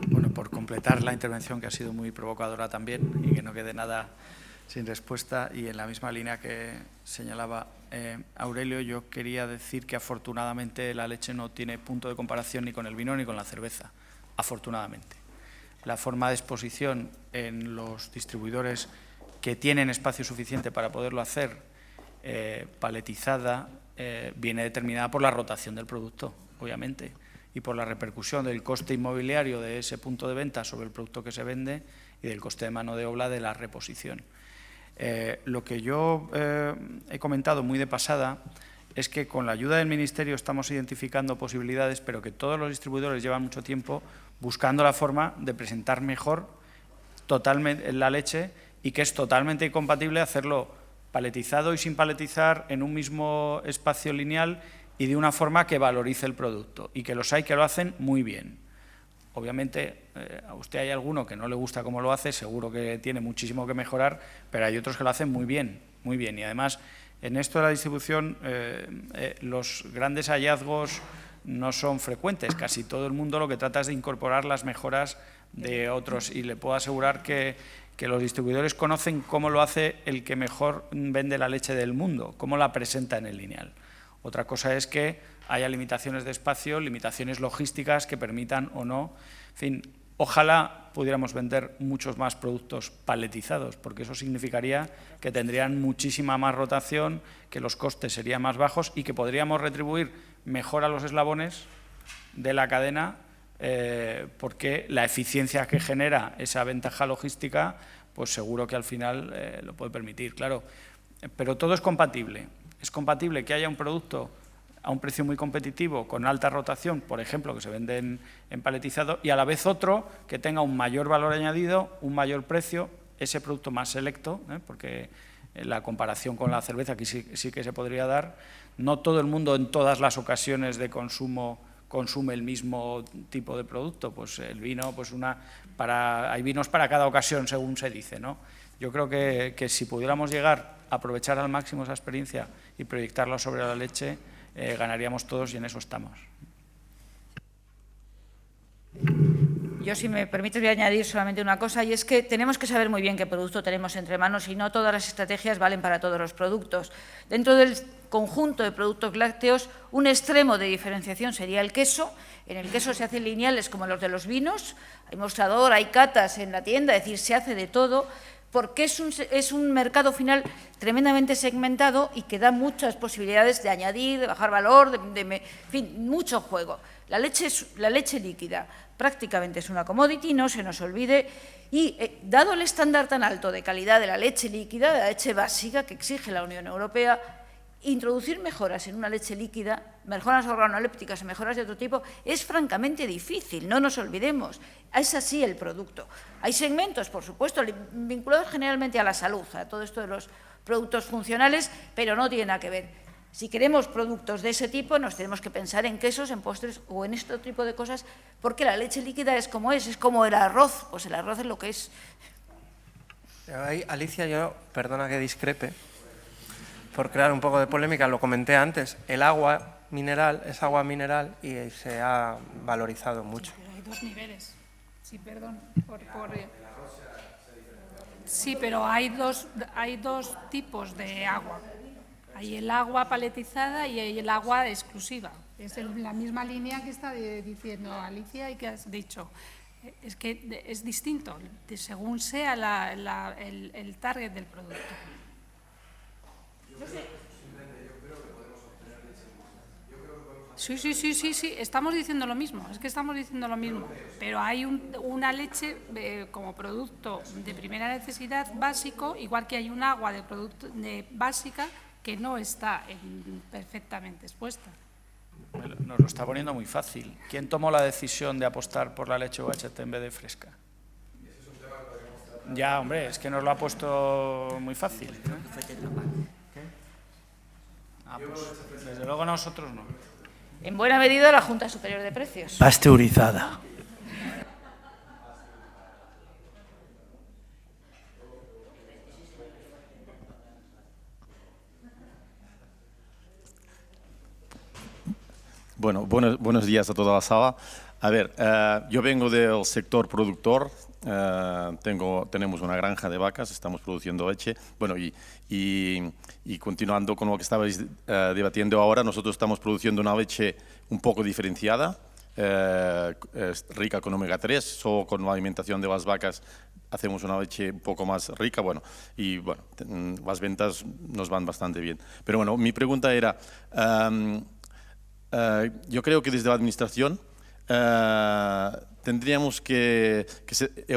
Bueno, por completar la intervención, que ha sido muy provocadora también y que no quede nada sin respuesta, y en la misma línea que señalaba Aurelio, yo quería decir que afortunadamente la leche no tiene punto de comparación ni con el vino ni con la cerveza, afortunadamente. La forma de exposición en los distribuidores que tienen espacio suficiente para poderlo hacer, paletizada, viene determinada por la rotación del producto, obviamente, y por la repercusión del coste inmobiliario de ese punto de venta sobre el producto que se vende y del coste de mano de obra de la reposición. Lo que yo he comentado muy de pasada es que con la ayuda del Ministerio estamos identificando posibilidades, pero que todos los distribuidores llevan mucho tiempo buscando la forma de presentar mejor totalmente la leche, y que es totalmente incompatible hacerlo paletizado y sin paletizar en un mismo espacio lineal, y de una forma que valorice el producto, y que los hay que lo hacen muy bien. Obviamente, a usted hay alguno que no le gusta cómo lo hace, seguro que tiene muchísimo que mejorar, pero hay otros que lo hacen muy bien, muy bien. Y además, en esto de la distribución, los grandes hallazgos no son frecuentes. Casi todo el mundo lo que trata es de incorporar las mejoras de otros, y le puedo asegurar que los distribuidores conocen cómo lo hace el que mejor vende la leche del mundo, cómo la presenta en el lineal. Otra cosa es que haya limitaciones de espacio, limitaciones logísticas que permitan o no. En fin, ojalá pudiéramos vender muchos más productos paletizados, porque eso significaría que tendrían muchísima más rotación, que los costes serían más bajos y que podríamos retribuir mejor a los eslabones de la cadena, porque la eficiencia que genera esa ventaja logística, pues seguro que al final lo puede permitir, claro. Pero todo es compatible. Es compatible que haya un producto a un precio muy competitivo, con alta rotación, por ejemplo, que se vende en paletizado, y a la vez otro que tenga un mayor valor añadido, un mayor precio, ese producto más selecto, porque la comparación con la cerveza aquí sí que se podría dar. No todo el mundo en todas las ocasiones de consumo consume el mismo tipo de producto, pues el vino, pues hay vinos para cada ocasión, según se dice, ¿no? Yo creo que si pudiéramos llegar a aprovechar al máximo esa experiencia y proyectarla sobre la leche, ganaríamos todos, y en eso estamos. Yo, si me permites, voy a añadir solamente una cosa, y es que tenemos que saber muy bien qué producto tenemos entre manos, y no todas las estrategias valen para todos los productos. Dentro del conjunto de productos lácteos, un extremo de diferenciación sería el queso. En el queso se hacen lineales como los de los vinos, hay mostrador, hay catas en la tienda, es decir, se hace de todo, porque es un mercado final tremendamente segmentado y que da muchas posibilidades de añadir, de bajar valor, en fin, mucho juego. La leche líquida prácticamente es una commodity, no se nos olvide, y dado el estándar tan alto de calidad de la leche líquida, de la leche básica que exige la Unión Europea, introducir mejoras en una leche líquida, mejoras organolépticas y mejoras de otro tipo, es francamente difícil, no nos olvidemos. Es así el producto. Hay segmentos, por supuesto, vinculados generalmente a la salud, a todo esto de los productos funcionales, pero no tiene nada que ver. Si queremos productos de ese tipo, nos tenemos que pensar en quesos, en postres o en este tipo de cosas, porque la leche líquida es como el arroz, pues el arroz es lo que es. Ahí, Alicia, yo, perdona que discrepe, por crear un poco de polémica, lo comenté antes, el agua mineral es agua mineral y se ha valorizado mucho. Pero hay dos niveles. Sí, perdón. Sí, pero hay dos tipos de agua. Hay el agua paletizada y hay el agua exclusiva. Es la misma línea que está diciendo Alicia y que has dicho. Es que es distinto, según sea el target del producto. Sí, estamos diciendo lo mismo, es que estamos diciendo lo mismo, pero hay una leche como producto de primera necesidad básico, igual que hay un agua de producto básica que no está perfectamente expuesta. Nos lo está poniendo muy fácil. ¿Quién tomó la decisión de apostar por la leche UHT en vez de fresca? Ya, hombre, es que nos lo ha puesto muy fácil, ¿no? Pues, desde luego nosotros no. En buena medida la Junta Superior de Precios. Pasteurizada. Bueno, buenos días a toda la sala. A ver, yo vengo del sector productor, tenemos una granja de vacas, estamos produciendo leche. Bueno, y continuando con lo que estabais debatiendo ahora, nosotros estamos produciendo una leche un poco diferenciada, rica con omega 3, solo con la alimentación de las vacas hacemos una leche un poco más rica, bueno, y bueno, las ventas nos van bastante bien. Pero bueno, mi pregunta era, yo creo que desde la administración tendríamos el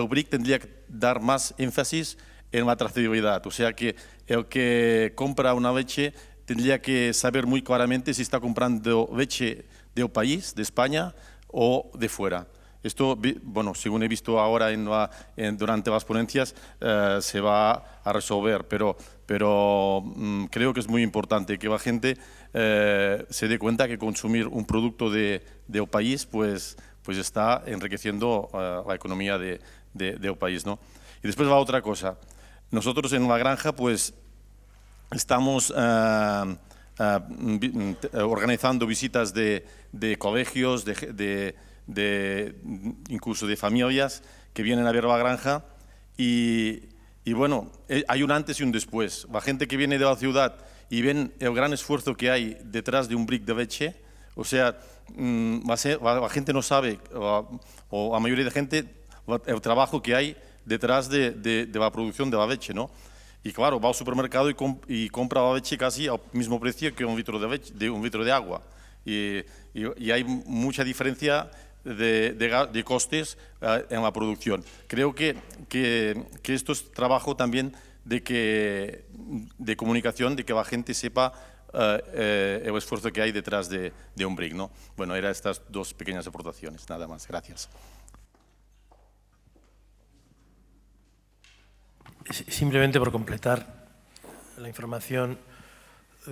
BRIC tendría que dar más énfasis en la trazabilidad, o sea que el que compra una leche tendría que saber muy claramente si está comprando leche del país, de España o de fuera. esto, bueno, según he visto ahora durante las ponencias, se va a resolver, pero creo que es muy importante que la gente se dé cuenta que consumir un producto del país pues está enriqueciendo la economía del país, ¿no? Y después va otra cosa. Nosotros en la granja pues estamos organizando visitas de colegios, incluso de familias que vienen a ver la granja y bueno, hay un antes y un después. La gente que viene de la ciudad y ven el gran esfuerzo que hay detrás de un brick de leche, o sea, la gente no sabe, o la mayoría de gente, el trabajo que hay detrás de la producción de la leche, ¿no? Y claro, va al supermercado y compra la leche casi al mismo precio que un litro de leche, un litro de agua. Y hay mucha diferencia de costes en la producción. Creo que esto es trabajo también de comunicación, de que la gente sepa el esfuerzo que hay detrás de un brick, ¿no? Bueno, eran estas dos pequeñas aportaciones, nada más. Gracias. Simplemente por completar la información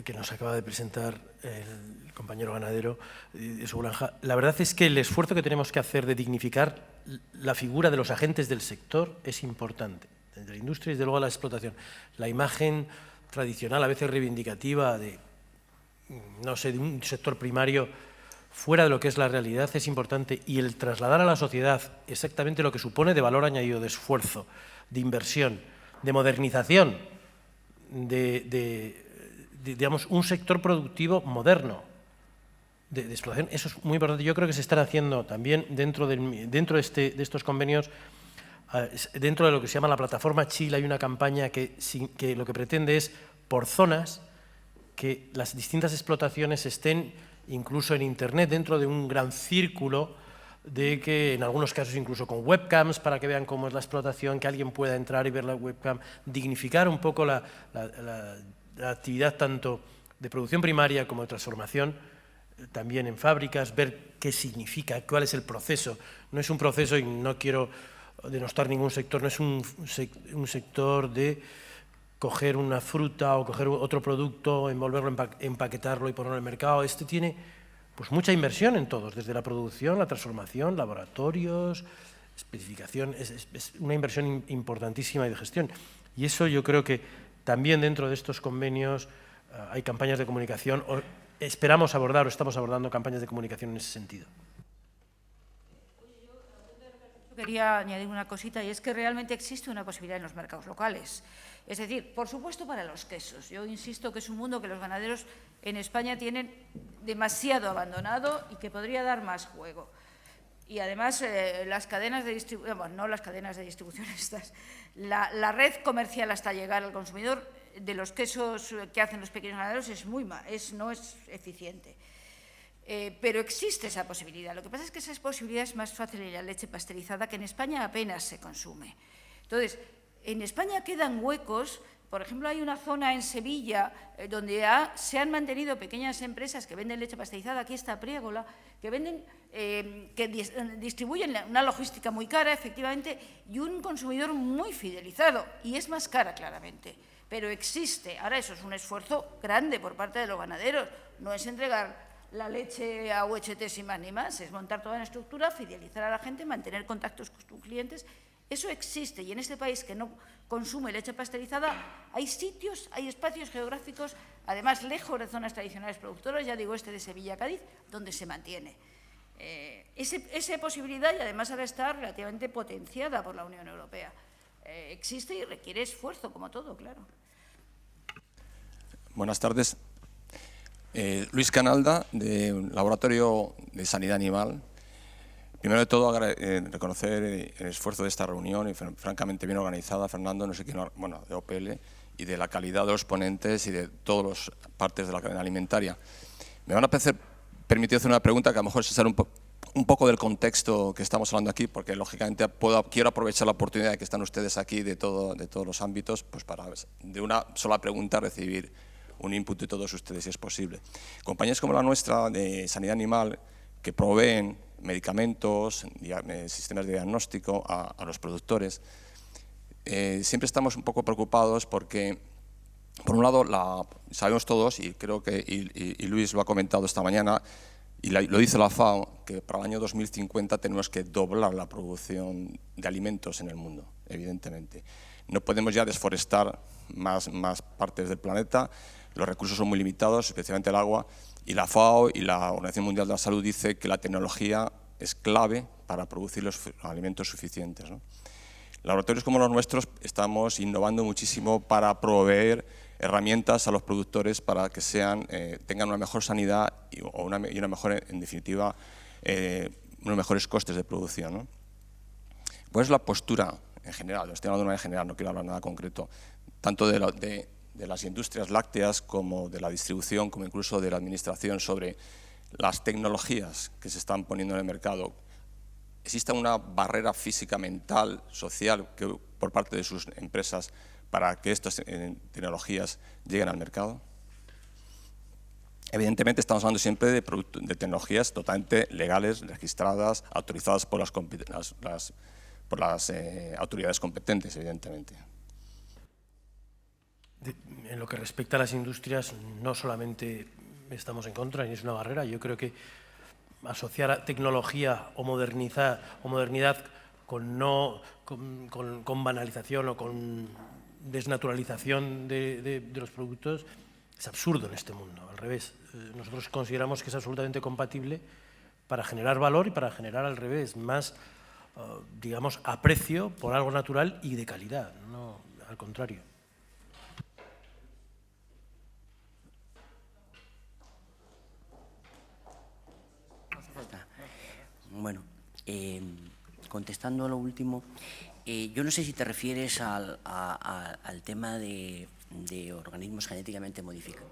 que nos acaba de presentar el compañero ganadero de su granja, la verdad es que el esfuerzo que tenemos que hacer de dignificar la figura de los agentes del sector es importante, desde la industria y desde luego la explotación. La imagen tradicional, a veces reivindicativa, de un sector primario fuera de lo que es la realidad es importante, y el trasladar a la sociedad exactamente lo que supone de valor añadido, de esfuerzo, de inversión, de modernización, digamos, un sector productivo moderno de explotación. Eso es muy importante. Yo creo que se están haciendo también dentro de estos convenios, dentro de lo que se llama la plataforma Chile, hay una campaña que lo que pretende es, por zonas, que las distintas explotaciones estén incluso en Internet, dentro de un gran círculo, de que en algunos casos incluso con webcams para que vean cómo es la explotación, que alguien pueda entrar y ver la webcam, dignificar un poco la actividad tanto de producción primaria como de transformación, también en fábricas, ver qué significa, cuál es el proceso. No es un proceso, y no quiero denostar ningún sector, no es un sector de coger una fruta o coger otro producto, envolverlo, empaquetarlo y ponerlo en el mercado. Este tiene pues mucha inversión en todos, desde la producción, la transformación, laboratorios, especificación, es una inversión importantísima de gestión. Y eso yo creo que también dentro de estos convenios hay campañas de comunicación, esperamos abordar o estamos abordando campañas de comunicación en ese sentido. Quería añadir una cosita, y es que realmente existe una posibilidad en los mercados locales. Es decir, por supuesto para los quesos. Yo insisto que es un mundo que los ganaderos en España tienen demasiado abandonado y que podría dar más juego. Y además las cadenas de distribución, bueno, no las cadenas de distribución estas, la red comercial hasta llegar al consumidor de los quesos que hacen los pequeños ganaderos no es eficiente. Pero existe esa posibilidad. Lo que pasa es que esa posibilidad es más fácil en la leche pasteurizada, que en España apenas se consume. Entonces, en España quedan huecos. Por ejemplo, hay una zona en Sevilla donde se han mantenido pequeñas empresas que venden leche pasteurizada, aquí está Priégola, que venden, que distribuyen una logística muy cara, efectivamente, y un consumidor muy fidelizado, y es más cara, claramente, pero existe. Ahora, eso es un esfuerzo grande por parte de los ganaderos, no es entregar la leche a UHT sin más ni más, es montar toda una estructura, fidelizar a la gente, mantener contactos con tus clientes. Eso existe, y en este país que no consume leche pasteurizada hay sitios, hay espacios geográficos, además lejos de zonas tradicionales productoras, ya digo de Sevilla-Cádiz, donde se mantiene. Esa posibilidad, y además ahora está relativamente potenciada por la Unión Europea. Existe y requiere esfuerzo, como todo, claro. Buenas tardes. Luis Canalda, del Laboratorio de Sanidad Animal. Primero de todo, reconocer el esfuerzo de esta reunión, y francamente bien organizada, Fernando, no sé quién, bueno, de OPL, y de la calidad de los ponentes y de todas las partes de la cadena alimentaria. Me van a permitir hacer una pregunta que a lo mejor se sale un poco del contexto que estamos hablando aquí, porque lógicamente quiero aprovechar la oportunidad de que están ustedes aquí de todos los ámbitos, pues para de una sola pregunta recibir un input de todos ustedes, si es posible. Compañías como la nuestra de Sanidad Animal, que proveen medicamentos, sistemas de diagnóstico a los productores. Siempre estamos un poco preocupados porque, por un lado, sabemos todos, y creo que y Luis lo ha comentado esta mañana, y lo dice la FAO, que para el año 2050 tenemos que doblar la producción de alimentos en el mundo, evidentemente. No podemos ya desforestar más partes del planeta, los recursos son muy limitados, especialmente el agua, y la FAO y la Organización Mundial de la Salud dice que la tecnología es clave para producir los alimentos suficientes, ¿no? Laboratorios como los nuestros estamos innovando muchísimo para proveer herramientas a los productores para que tengan una mejor sanidad y una mejor, en definitiva, unos mejores costes de producción, ¿no? Pues la postura en general, estoy hablando de una manera general, no quiero hablar nada concreto, tanto de las industrias lácteas como de la distribución, como incluso de la administración, sobre las tecnologías que se están poniendo en el mercado. ¿Existe una barrera física, mental, social por parte de sus empresas para que estas tecnologías lleguen al mercado? Evidentemente estamos hablando siempre de tecnologías totalmente legales, registradas, autorizadas por las autoridades competentes, evidentemente. En lo que respecta a las industrias, no solamente estamos en contra, ni es una barrera. Yo creo que asociar tecnología o modernidad con banalización o con desnaturalización de los productos es absurdo en este mundo. Al revés, nosotros consideramos que es absolutamente compatible para generar valor y para generar, al revés, más, digamos, aprecio por algo natural y de calidad, no al contrario. Bueno, contestando a lo último, yo no sé si te refieres al tema de organismos genéticamente modificados,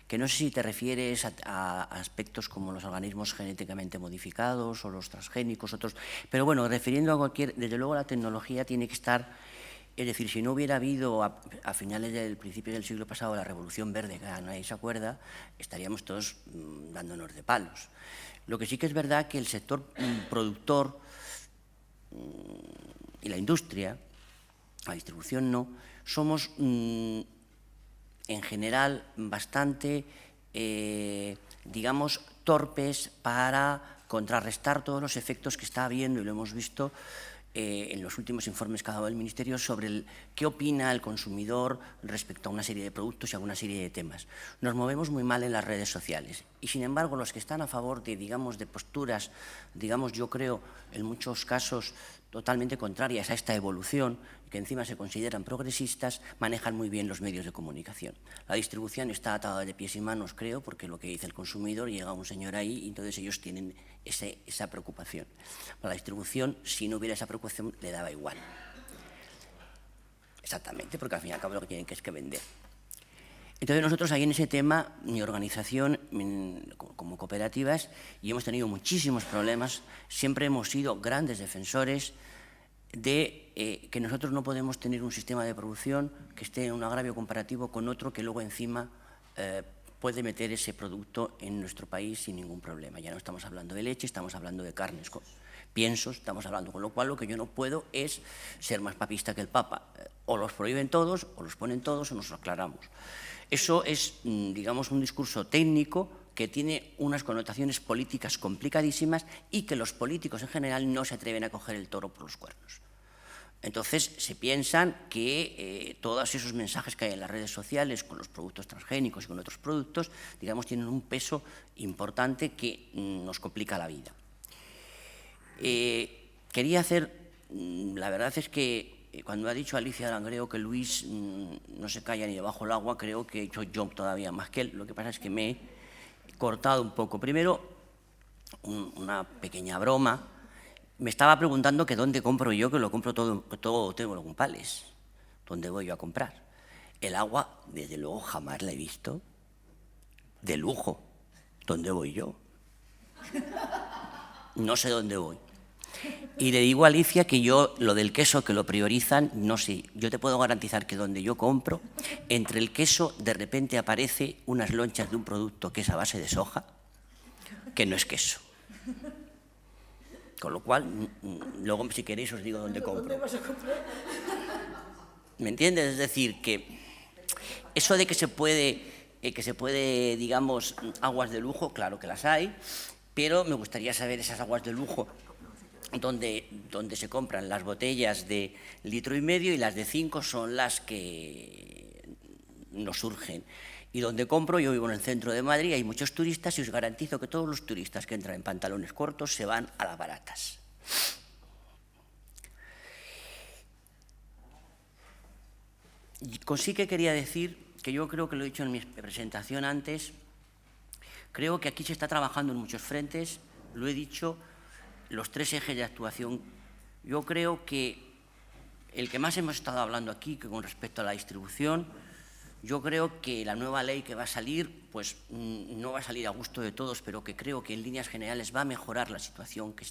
que no sé si te refieres a aspectos como los organismos genéticamente modificados o los transgénicos, otros, pero bueno, refiriendo a cualquier, desde luego la tecnología tiene que estar, es decir, si no hubiera habido a finales del principio del siglo pasado la Revolución Verde, que nadie se acuerda, estaríamos todos dándonos de palos. Lo que sí que es verdad que el sector productor y la industria, la distribución no, somos en general bastante, digamos, torpes para contrarrestar todos los efectos que está habiendo, y lo hemos visto en los últimos informes que ha dado el Ministerio sobre qué opina el consumidor respecto a una serie de productos y a una serie de temas. Nos movemos muy mal en las redes sociales y, sin embargo, los que están a favor de, digamos, de posturas, digamos, yo creo, en muchos casos totalmente contrarias a esta evolución, que encima se consideran progresistas, manejan muy bien los medios de comunicación. La distribución está atada de pies y manos, creo, porque lo que dice el consumidor, llega un señor ahí y entonces ellos tienen esa preocupación. Para la distribución, si no hubiera esa preocupación, le daba igual. Exactamente, porque al fin y al cabo lo que tienen que es que vender. Entonces nosotros ahí en ese tema, mi organización como cooperativas, y hemos tenido muchísimos problemas, siempre hemos sido grandes defensores de que nosotros no podemos tener un sistema de producción que esté en un agravio comparativo con otro que luego encima puede meter ese producto en nuestro país sin ningún problema. Ya no estamos hablando de leche, estamos hablando de carnes, piensos, estamos hablando, con lo cual lo que yo no puedo es ser más papista que el Papa. O los prohíben todos, o los ponen todos, o nos aclaramos. Eso es, digamos, un discurso técnico que tiene unas connotaciones políticas complicadísimas y que los políticos en general no se atreven a coger el toro por los cuernos. Entonces, se piensan que todos esos mensajes que hay en las redes sociales con los productos transgénicos y con otros productos, digamos, tienen un peso importante que nos complica la vida. Quería hacer, la verdad es que cuando ha dicho Alicia Langreo que Luis no se calla ni debajo del agua, creo que he hecho yo todavía más que él. Lo que pasa es que me he cortado un poco. Primero, una pequeña broma. Me estaba preguntando que dónde compro yo, que lo compro todo tengo los gumpales. ¿Dónde voy yo a comprar? El agua, desde luego, jamás la he visto. De lujo. ¿Dónde voy yo? No sé dónde voy. Y le digo a Alicia que yo, lo del queso, que lo priorizan, no sé. Yo te puedo garantizar que donde yo compro, entre el queso, de repente aparece unas lonchas de un producto que es a base de soja, que no es queso. Con lo cual, luego si queréis os digo dónde compro. ¿Dónde vas a comprar? ¿Me entiendes? Es decir, que eso de que se puede, digamos, aguas de lujo, claro que las hay, pero me gustaría saber esas aguas de lujo donde se compran las botellas de 1,5 litros y las de 5 son las que nos surgen. Y donde compro, yo vivo en el centro de Madrid, hay muchos turistas y os garantizo que todos los turistas que entran en pantalones cortos se van a las baratas. Y sí que quería decir, que yo creo que lo he dicho en mi presentación antes, creo que aquí se está trabajando en muchos frentes, lo he dicho, los 3 ejes de actuación. Yo creo que el que más hemos estado hablando aquí, que con respecto a la distribución, yo creo que la nueva ley que va a salir, pues no va a salir a gusto de todos, pero que creo que en líneas generales va a mejorar la situación que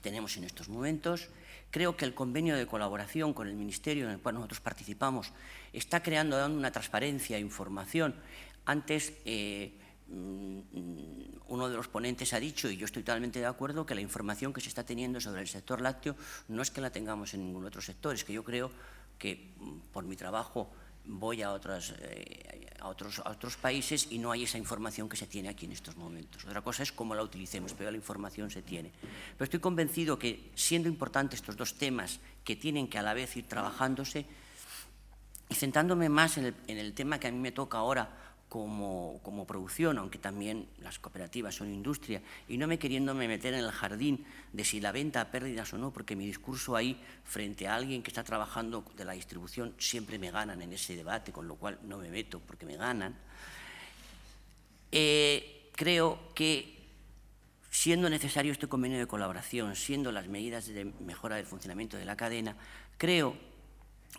tenemos en estos momentos. Creo que el convenio de colaboración con el Ministerio en el cual nosotros participamos está dando una transparencia e información. Antes, uno de los ponentes ha dicho, y yo estoy totalmente de acuerdo, que la información que se está teniendo sobre el sector lácteo no es que la tengamos en ningún otro sector, es que yo creo que por mi trabajo voy a otros países y no hay esa información que se tiene aquí en estos momentos. Otra cosa es cómo la utilicemos, pero la información se tiene. Pero estoy convencido que, siendo importantes estos 2 temas que tienen que a la vez ir trabajándose, y centrándome más en el tema que a mí me toca ahora como producción, aunque también las cooperativas son industria, y no queriéndome meter en el jardín de si la venta a pérdidas o no, porque mi discurso ahí, frente a alguien que está trabajando de la distribución, siempre me ganan en ese debate, con lo cual no me meto porque me ganan. Creo que, siendo necesario este convenio de colaboración, siendo las medidas de mejora del funcionamiento de la cadena, creo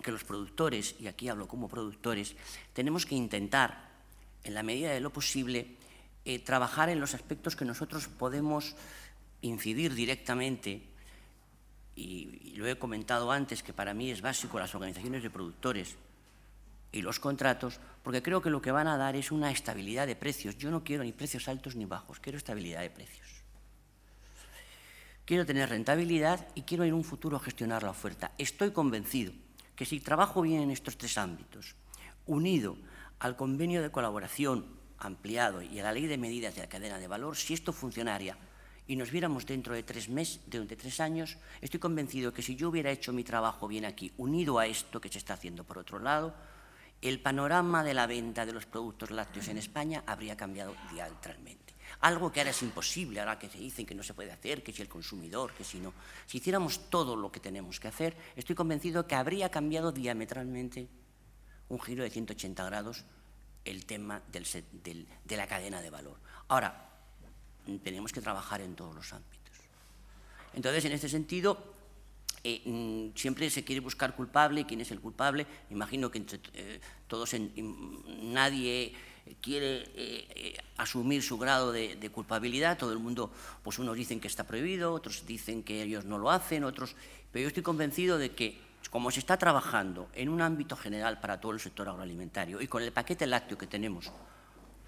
que los productores, y aquí hablo como productores, tenemos que intentar, en la medida de lo posible, trabajar en los aspectos que nosotros podemos incidir directamente, y lo he comentado antes, que para mí es básico, las organizaciones de productores y los contratos, porque creo que lo que van a dar es una estabilidad de precios. Yo no quiero ni precios altos ni bajos, quiero estabilidad de precios. Quiero tener rentabilidad y quiero en un futuro gestionar la oferta. Estoy convencido que si trabajo bien en estos 3 ámbitos, unido al convenio de colaboración ampliado y a la ley de medidas de la cadena de valor, si esto funcionaría y nos viéramos dentro de 3 años, estoy convencido que si yo hubiera hecho mi trabajo bien aquí, unido a esto que se está haciendo por otro lado, el panorama de la venta de los productos lácteos en España habría cambiado diametralmente. Algo que ahora es imposible, ahora que se dicen que no se puede hacer, que si el consumidor, que si no. Si hiciéramos todo lo que tenemos que hacer, estoy convencido que habría cambiado diametralmente un giro de 180 grados el tema de la cadena de valor. Ahora, tenemos que trabajar en todos los ámbitos. Entonces, en este sentido, siempre se quiere buscar culpable. ¿Quién es el culpable? Imagino que nadie quiere asumir su grado de culpabilidad. Todo el mundo, pues unos dicen que está prohibido, otros dicen que ellos no lo hacen, pero yo estoy convencido de que, como se está trabajando en un ámbito general para todo el sector agroalimentario y con el paquete lácteo que tenemos,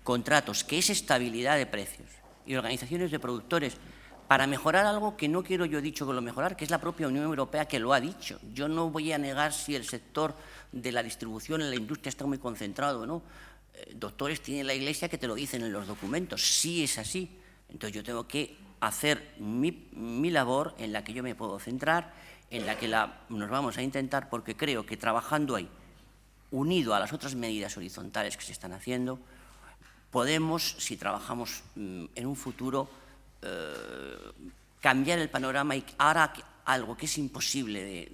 contratos, que es estabilidad de precios, y organizaciones de productores, para mejorar algo que no quiero yo dicho que lo mejorar, que es la propia Unión Europea que lo ha dicho. Yo no voy a negar si el sector de la distribución en la industria está muy concentrado o no. Doctores tiene la Iglesia que te lo dicen en los documentos, sí es así. Entonces yo tengo que hacer mi labor en la que yo me puedo centrar, en la que nos vamos a intentar, porque creo que trabajando ahí, unido a las otras medidas horizontales que se están haciendo, podemos, si trabajamos en un futuro, cambiar el panorama, y ahora algo que es imposible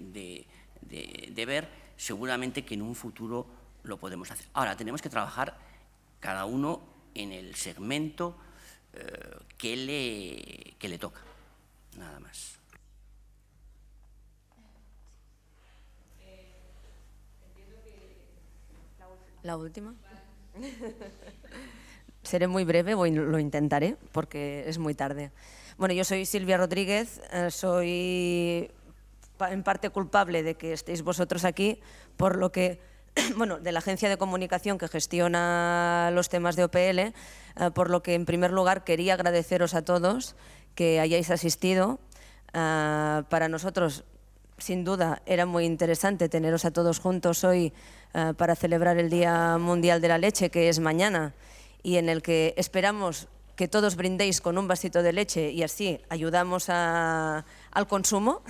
de ver, seguramente que en un futuro lo podemos hacer. Ahora, tenemos que trabajar cada uno en el segmento que le toca, nada más. La última. Seré muy breve, lo intentaré, porque es muy tarde. Bueno, yo soy Silvia Rodríguez, soy en parte culpable de que estéis vosotros aquí, por lo que, bueno, de la agencia de comunicación que gestiona los temas de OPL, por lo que en primer lugar quería agradeceros a todos que hayáis asistido. Para nosotros, sin duda, era muy interesante teneros a todos juntos hoy para celebrar el Día Mundial de la Leche, que es mañana, y en el que esperamos que todos brindéis con un vasito de leche y así ayudamos al consumo.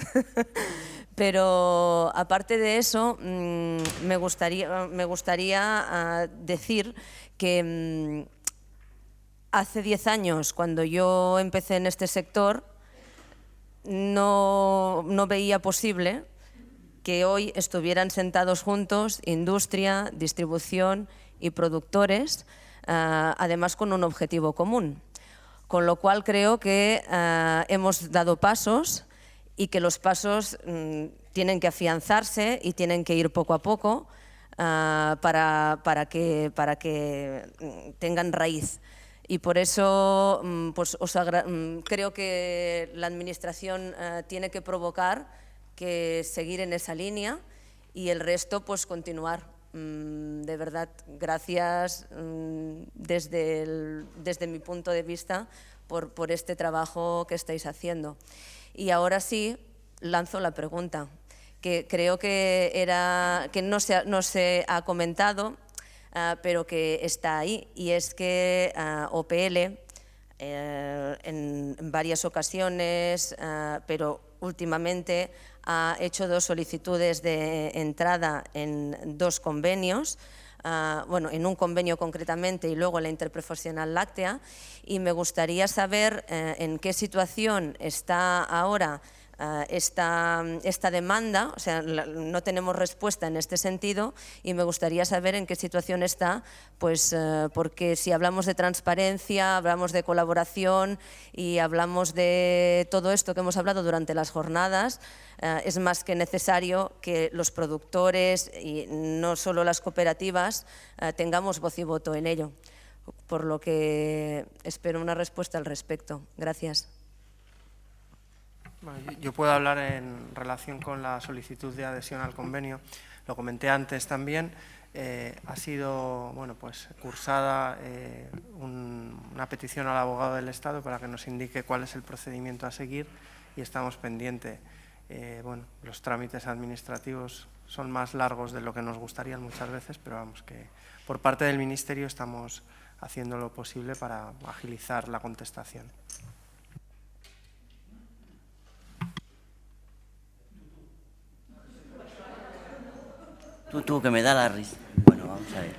Pero aparte de eso, me gustaría decir que hace 10 años, cuando yo empecé en este sector, no veía posible que hoy estuvieran sentados juntos industria, distribución y productores, además con un objetivo común. Con lo cual creo que hemos dado pasos y que los pasos tienen que afianzarse y tienen que ir poco a poco para que tengan raíz. Y por eso pues creo que la Administración tiene que provocar que seguir en esa línea y el resto pues continuar. De verdad, gracias desde mi punto de vista por este trabajo que estáis haciendo. Y ahora sí, lanzo la pregunta, que creo que no se ha comentado, pero que está ahí, y es que OPL en varias ocasiones, pero últimamente ha hecho 2 solicitudes de entrada en 2 convenios, bueno, en un convenio concretamente y luego en la interprofesional láctea, y me gustaría saber en qué situación está ahora esta demanda. O sea, no tenemos respuesta en este sentido y me gustaría saber en qué situación está, pues porque si hablamos de transparencia, hablamos de colaboración y hablamos de todo esto que hemos hablado durante las jornadas, es más que necesario que los productores y no solo las cooperativas tengamos voz y voto en ello, por lo que espero una respuesta al respecto. Gracias. Bueno, yo puedo hablar en relación con la solicitud de adhesión al convenio. Lo comenté antes también. Ha sido pues, cursada una petición al abogado del Estado para que nos indique cuál es el procedimiento a seguir y estamos pendientes. Los trámites administrativos son más largos de lo que nos gustaría muchas veces, pero vamos, que por parte del Ministerio estamos haciendo lo posible para agilizar la contestación. Tú que me da la risa. Bueno, vamos a ver.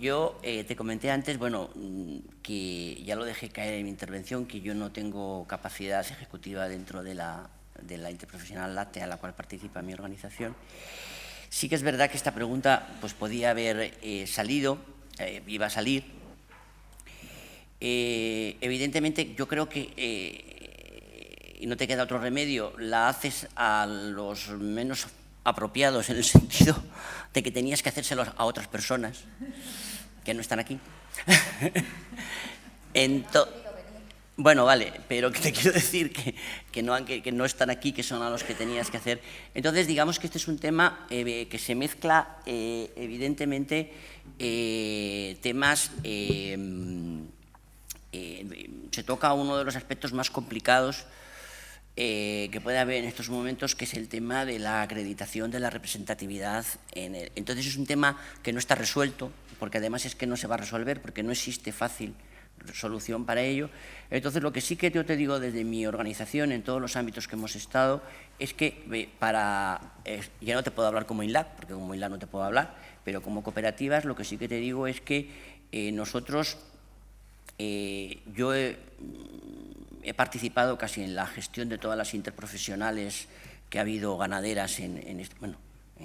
Yo te comenté antes, que ya lo dejé caer en mi intervención, que yo no tengo capacidad ejecutiva dentro de la interprofesional láctea a la cual participa mi organización. Sí que es verdad que esta pregunta pues, podía haber salido, iba a salir. Evidentemente, yo creo que y no te queda otro remedio, la haces a los menos apropiados en el sentido de que tenías que hacérselos a otras personas que no están aquí. Bueno, vale, pero te quiero decir que no están aquí, que son a los que tenías que hacer. Entonces, digamos que este es un tema que se mezcla, evidentemente, temas... se toca uno de los aspectos más complicados que puede haber en estos momentos, que es el tema de la acreditación de la representatividad. Entonces es un tema que no está resuelto, porque además es que no se va a resolver, porque no existe fácil solución para ello. Entonces lo que sí que yo te digo desde mi organización, en todos los ámbitos que hemos estado, es que ya no te puedo hablar como INLAC, porque como INLAC no te puedo hablar, pero como cooperativas lo que sí que te digo es que nosotros, yo he participado casi en la gestión de todas las interprofesionales que ha habido ganaderas en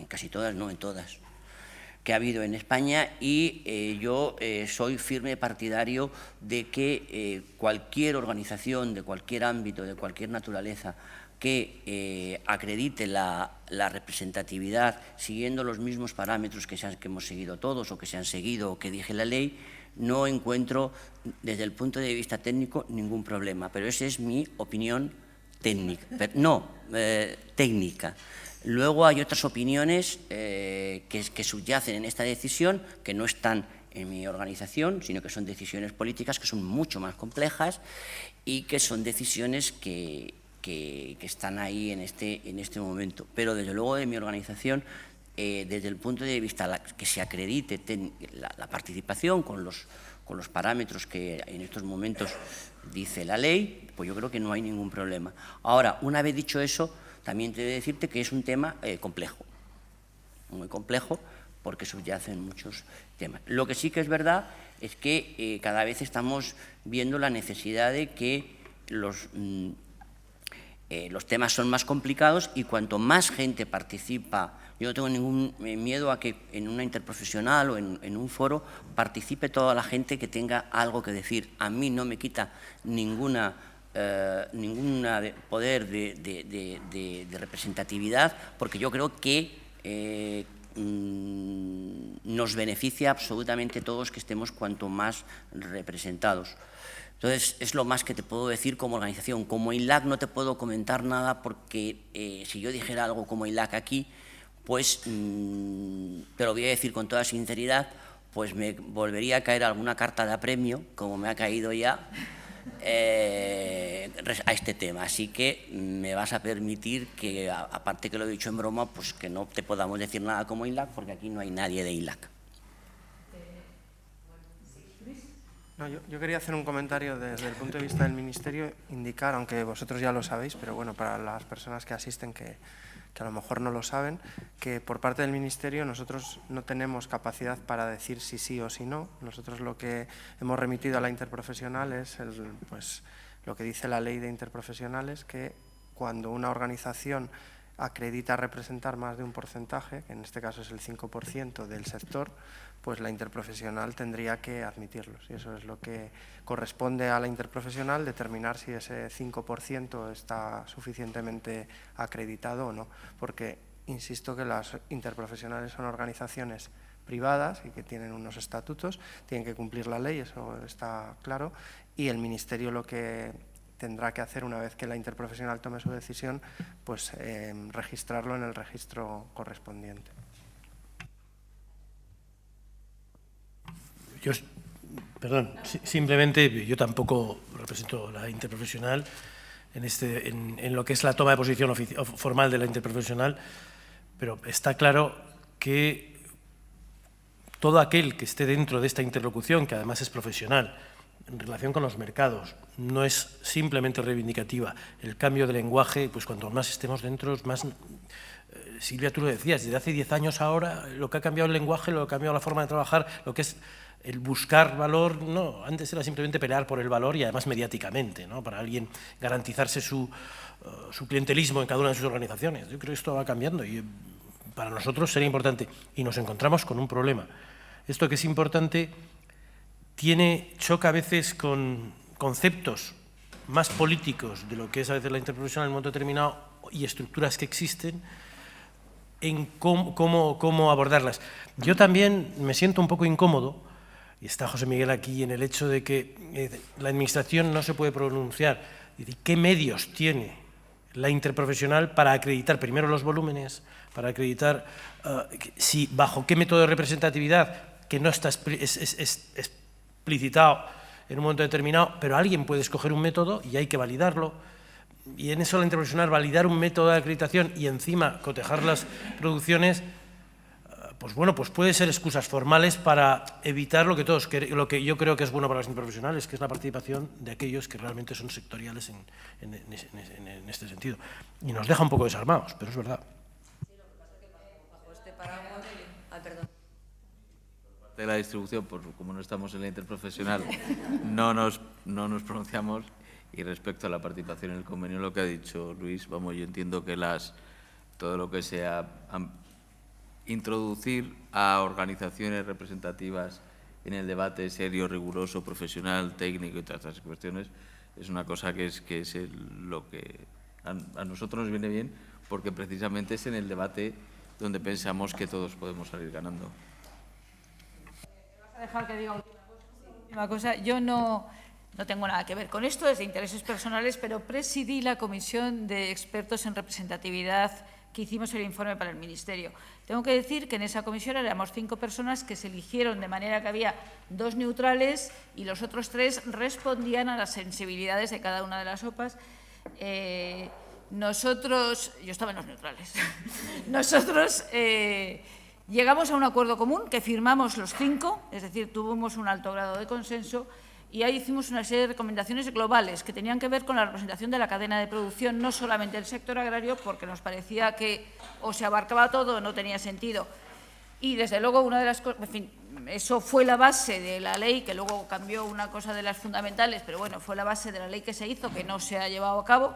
casi todas, no en todas, que ha habido en España, y yo soy firme partidario de que cualquier organización de cualquier ámbito, de cualquier naturaleza, que acredite la representatividad siguiendo los mismos parámetros que hemos seguido todos o que se han seguido o que dije la ley, no encuentro desde el punto de vista técnico ningún problema, pero esa es mi opinión técnica. Técnica. Luego hay otras opiniones que subyacen en esta decisión que no están en mi organización, sino que son decisiones políticas que son mucho más complejas y que son decisiones que están ahí en este momento. Pero desde luego en mi organización, desde el punto de vista que se acredite la participación con los parámetros que en estos momentos dice la ley, pues yo creo que no hay ningún problema. Ahora, una vez dicho eso, también te he de decirte que es un tema complejo, muy complejo, porque subyacen muchos temas. Lo que sí que es verdad es que cada vez estamos viendo la necesidad de que los temas son más complicados y cuanto más gente participa, yo no tengo ningún miedo a que en una interprofesional o en un foro participe toda la gente que tenga algo que decir. A mí no me quita ninguna poder de representatividad, porque yo creo que nos beneficia absolutamente a todos que estemos cuanto más representados. Entonces, es lo más que te puedo decir como organización. Como INLAC no te puedo comentar nada porque si yo dijera algo como INLAC aquí, pues te lo voy a decir con toda sinceridad, pues me volvería a caer alguna carta de apremio, como me ha caído ya, a este tema. Así que me vas a permitir que, aparte que lo he dicho en broma, pues que no te podamos decir nada como INLAC, porque aquí no hay nadie de INLAC. No, yo quería hacer un comentario desde el punto de vista del Ministerio, indicar, aunque vosotros ya lo sabéis, pero bueno, para las personas que asisten que a lo mejor no lo saben, que por parte del Ministerio nosotros no tenemos capacidad para decir si sí o si no. Nosotros lo que hemos remitido a la interprofesional es pues, lo que dice la ley de interprofesionales, que cuando una organización acredita representar más de un porcentaje, que en este caso es el 5% del sector, pues la interprofesional tendría que admitirlos. Y eso es lo que corresponde a la interprofesional, determinar si ese 5% está suficientemente acreditado o no. Porque, insisto, que las interprofesionales son organizaciones privadas y que tienen unos estatutos, tienen que cumplir la ley, eso está claro, y el Ministerio lo que tendrá que hacer una vez que la interprofesional tome su decisión, pues registrarlo en el registro correspondiente. Simplemente yo tampoco represento la interprofesional en lo que es la toma de posición formal de la interprofesional, pero está claro que todo aquel que esté dentro de esta interlocución, que además es profesional, en relación con los mercados, no es simplemente reivindicativa. El cambio de lenguaje, pues cuanto más estemos dentro, más... Silvia, tú lo decías, desde hace 10 años ahora, lo que ha cambiado el lenguaje, lo que ha cambiado la forma de trabajar, lo que es el buscar valor, no, antes era simplemente pelear por el valor y además mediáticamente, ¿no? Para alguien garantizarse su clientelismo en cada una de sus organizaciones. Yo creo que esto va cambiando y para nosotros sería importante. Y nos encontramos con un problema. Esto que es importante choca a veces con conceptos más políticos de lo que es a veces la interprofesional en un momento determinado y estructuras que existen en cómo abordarlas. Yo también me siento un poco incómodo, y está José Miguel aquí, en el hecho de que la Administración no se puede pronunciar. ¿Qué medios tiene la interprofesional para acreditar primero los volúmenes, para acreditar bajo qué método de representatividad, que no está explicitado en un momento determinado, pero alguien puede escoger un método y hay que validarlo? Y en eso la interprofesional, validar un método de acreditación y encima cotejar las producciones, pues bueno, pues puede ser excusas formales para evitar lo que yo creo que es bueno para los interprofesionales, que es la participación de aquellos que realmente son sectoriales en este sentido. Y nos deja un poco desarmados, pero es verdad. De la distribución, pues como no estamos en la interprofesional, no nos pronunciamos. Y respecto a la participación en el convenio, lo que ha dicho Luis, vamos, yo entiendo que todo lo que sea introducir a organizaciones representativas en el debate serio, riguroso, profesional, técnico y todas estas cuestiones, es una cosa que es lo que a nosotros nos viene bien, porque precisamente es en el debate donde pensamos que todos podemos salir ganando. ¿Me vas a dejar que diga última cosa? Yo no tengo nada que ver con esto, desde intereses personales, pero presidí la Comisión de Expertos en Representatividad que hicimos el informe para el Ministerio. Tengo que decir que en esa comisión éramos 5 personas que se eligieron de manera que había 2 neutrales y los otros 3 respondían a las sensibilidades de cada una de las OPAs. Nosotros, yo estaba en los neutrales, nosotros llegamos a un acuerdo común que firmamos los 5, es decir, tuvimos un alto grado de consenso y ahí hicimos una serie de recomendaciones globales que tenían que ver con la representación de la cadena de producción, no solamente el sector agrario, porque nos parecía que o se abarcaba todo o no tenía sentido. Y, desde luego, una de las cosas, en fin, eso fue la base de la ley, que luego cambió una cosa de las fundamentales, pero bueno, fue la base de la ley que se hizo, que no se ha llevado a cabo.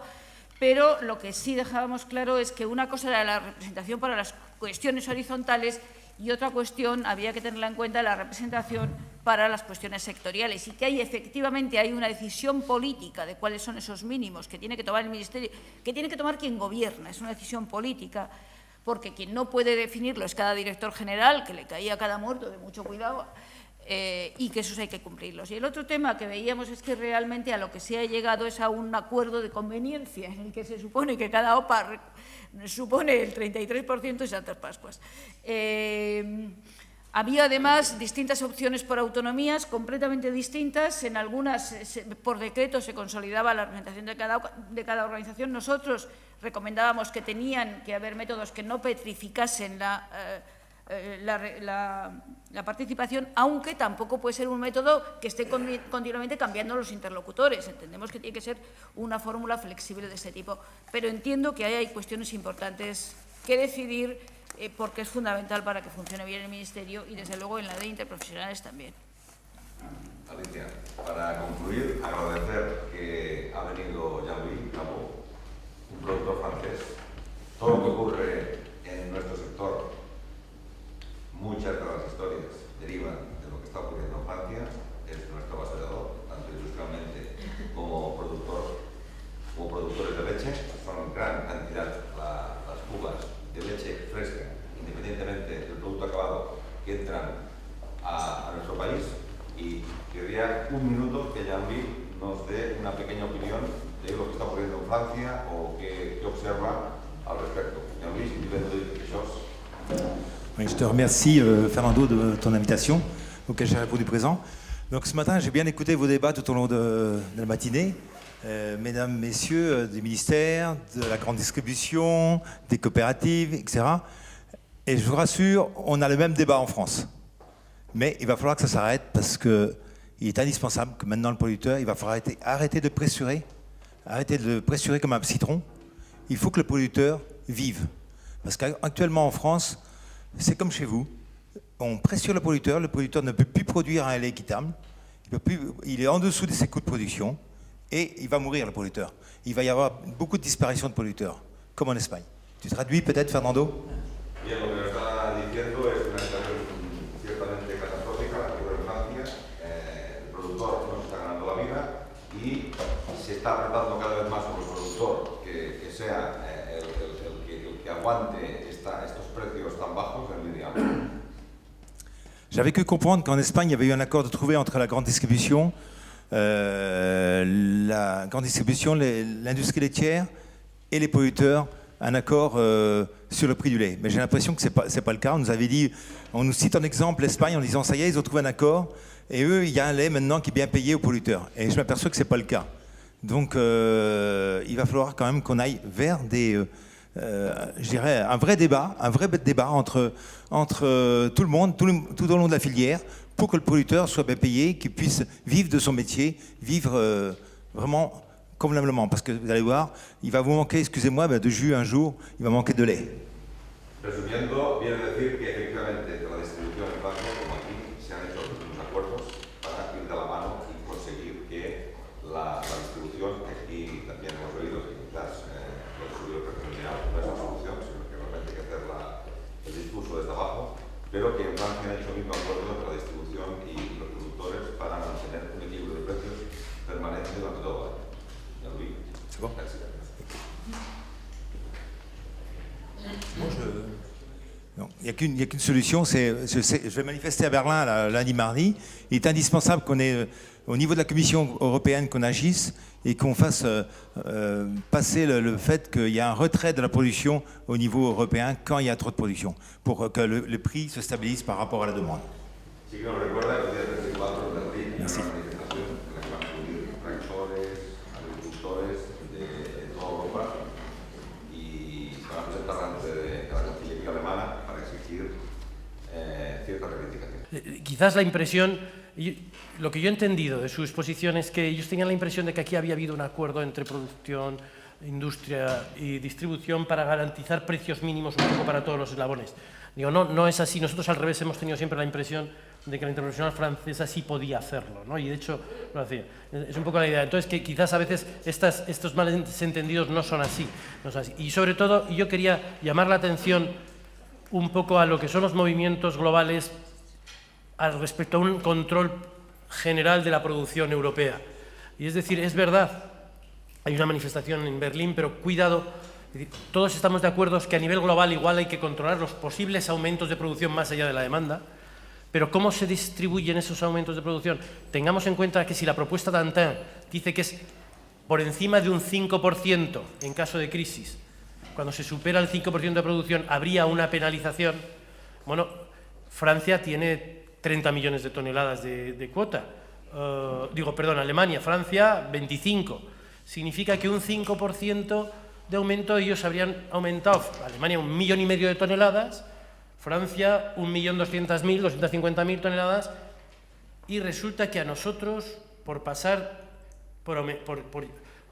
Pero lo que sí dejábamos claro es que una cosa era la representación para las cuestiones horizontales y otra cuestión había que tenerla en cuenta la representación para las cuestiones sectoriales y que efectivamente hay una decisión política de cuáles son esos mínimos que tiene que tomar el Ministerio, que tiene que tomar quien gobierna, es una decisión política, porque quien no puede definirlo es cada director general, que le caía cada muerto, de mucho cuidado, y que esos hay que cumplirlos. Y el otro tema que veíamos es que realmente a lo que se ha llegado es a un acuerdo de conveniencia en el que se supone que cada OPA supone el 33% de Santas Pascuas. Había además distintas opciones por autonomías completamente distintas. En algunas, por decreto, se consolidaba la representación de cada organización. Nosotros recomendábamos que tenían que haber métodos que no petrificasen la participación, aunque tampoco puede ser un método que esté continuamente cambiando los interlocutores. Entendemos que tiene que ser una fórmula flexible de este tipo, pero entiendo que ahí hay cuestiones importantes que decidir porque es fundamental para que funcione bien el Ministerio y, desde luego, en la de interprofesionales también. Alicia, para concluir, agradecer que ha venido Jean-Louis Cabot, un productor francés. Todo lo que ocurre en nuestro sector, muchas de las historias derivan de lo que está ocurriendo en Francia, es nuestro vasallador, tanto industrialmente como productores de leche. Son gran cantidad las fugas de leche fresca, independientemente del producto acabado, que entran a nuestro país. Y querría un minuto que Jean-Louis nos dé una pequeña opinión de lo que está ocurriendo en Francia o qué observa al respecto. Jean-Louis, si tu veux dire quelque chose. Oui, je te remercie, Fernando, de ton invitation, auquel j'ai répondu présent. Donc, ce matin, j'ai bien écouté vos débats tout au long de la matinée. Mesdames, messieurs des ministères, de la grande distribution, des coopératives, etc. Et je vous rassure, on a le même débat en France. Mais il va falloir que ça s'arrête parce qu'il est indispensable que maintenant le producteur, il va falloir arrêter de pressurer comme un citron. Il faut que le producteur vive. Parce qu'actuellement en France, c'est comme chez vous. On pressure le producteur ne peut plus produire un lait équitable, il est en dessous de ses coûts de production et il va mourir le producteur. Il va y avoir beaucoup de disparition de producteurs, comme en Espagne. Tu traduis peut-être, Fernando? Bien, lo que nos está diciendo es una situación ciertamente catastrófica la que ocurre en Francia. El productor no se está ganando la vida y se está apretando cada vez más sobre el productor que sea el que aguante estos precios tan bajos en media. J'avais cru comprendre qu'en Espagne, il y avait eu un accord de trouver entre la grande distribution, l'industrie laitière et les producteurs, un accord sur le prix du lait. Mais j'ai l'impression que ce n'est pas le cas. On nous cite en exemple l'Espagne en disant ça y est, ils ont trouvé un accord et eux, il y a un lait maintenant qui est bien payé aux producteurs. Et je m'aperçois que ce n'est pas le cas. Donc il va falloir quand même qu'on aille vers je dirais un vrai débat entre tout le monde, tout au long de la filière, pour que le producteur soit bien payé, qu'il puisse vivre de son métier, vivre vraiment convenablement. Parce que vous allez voir, il va vous manquer, excusez-moi, de jus un jour, il va manquer de lait. Resumiendo, viene a decir que efectivamente de la distribución en Francia, como aquí, se han hecho unos acuerdos para ir de la mano y conseguir que la distribución, que aquí también hemos oído que quizás lo que subió el precio mundial no es la solución, sino que realmente hay que hacer el discurso desde abajo, pero que en Francia han hecho el mismo acuerdo entre la distribución y los productores para mantener un equilibrio de precios permanente durante todo el año. C'est bon? Non, il n'y a qu'une solution, je vais manifester à Berlin lundi, mardi. Il est indispensable qu'on ait, au niveau de la Commission européenne, qu'on agisse. et qu'on fasse passer le fait qu'il y a un retrait de la production au niveau européen quand il y a trop de production, pour que le prix se stabilise par rapport à la demande. Sí que nos recuerda que el día 34 de abril hay una Merci. manifestación en la que van a acudir tractores, agricultores de toda Europa y se van a presentar ante la Cancillería alemana para exigir ciertas reivindicaciones. Quizás la impresión, lo que yo he entendido de su exposición es que ellos tenían la impresión de que aquí había habido un acuerdo entre producción, industria y distribución para garantizar precios mínimos un poco para todos los eslabones. Digo, no es así. Nosotros al revés hemos tenido siempre la impresión de que la Internacional Francesa sí podía hacerlo, ¿no? Y de hecho lo hacía. Es un poco la idea. Entonces, que quizás a veces estos malentendidos no son así. Y sobre todo, yo quería llamar la atención un poco a lo que son los movimientos globales al respecto a un control general de la producción europea. Y es decir, es verdad, hay una manifestación en Berlín, pero cuidado, todos estamos de acuerdo que a nivel global igual hay que controlar los posibles aumentos de producción más allá de la demanda, pero ¿cómo se distribuyen esos aumentos de producción? Tengamos en cuenta que si la propuesta de Dantin dice que es por encima de un 5% en caso de crisis, cuando se supera el 5% de producción habría una penalización. Bueno, Francia tiene 30 millones de toneladas de cuota. Alemania, Francia 25. Significa que un 5% de aumento ellos habrían aumentado. Alemania 1,5 millones de toneladas, Francia 1.200.000, 250.000 toneladas, y resulta que a nosotros, por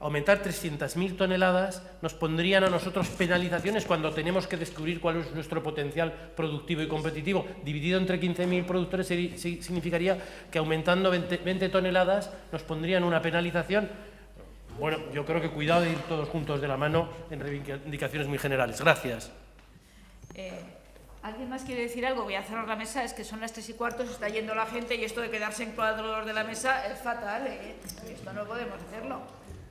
aumentar 300.000 toneladas, nos pondrían a nosotros penalizaciones cuando tenemos que descubrir cuál es nuestro potencial productivo y competitivo. Dividido entre 15.000 productores significaría que aumentando 20 toneladas nos pondrían una penalización. Bueno, yo creo que cuidado de ir todos juntos de la mano en reivindicaciones muy generales. Gracias. ¿Alguien más quiere decir algo? Voy a cerrar la mesa, es que son las 3:15, se está yendo la gente y esto de quedarse en cuadros de la mesa es fatal, ¿eh? Esto no podemos hacerlo.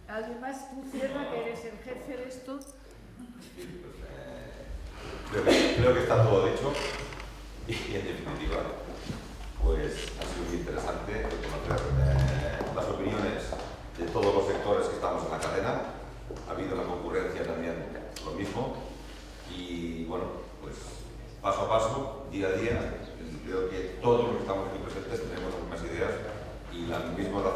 ¿Alguien más? Tú cierra, que eres el jefe de esto. Creo que está todo dicho y en definitiva pues ha sido muy interesante conocer las opiniones de todos los sectores que estamos en la cadena. Ha habido la concurrencia también lo mismo y bueno, pues paso a paso, día a día, creo que todos los que estamos aquí presentes tenemos las mismas ideas y la misma razón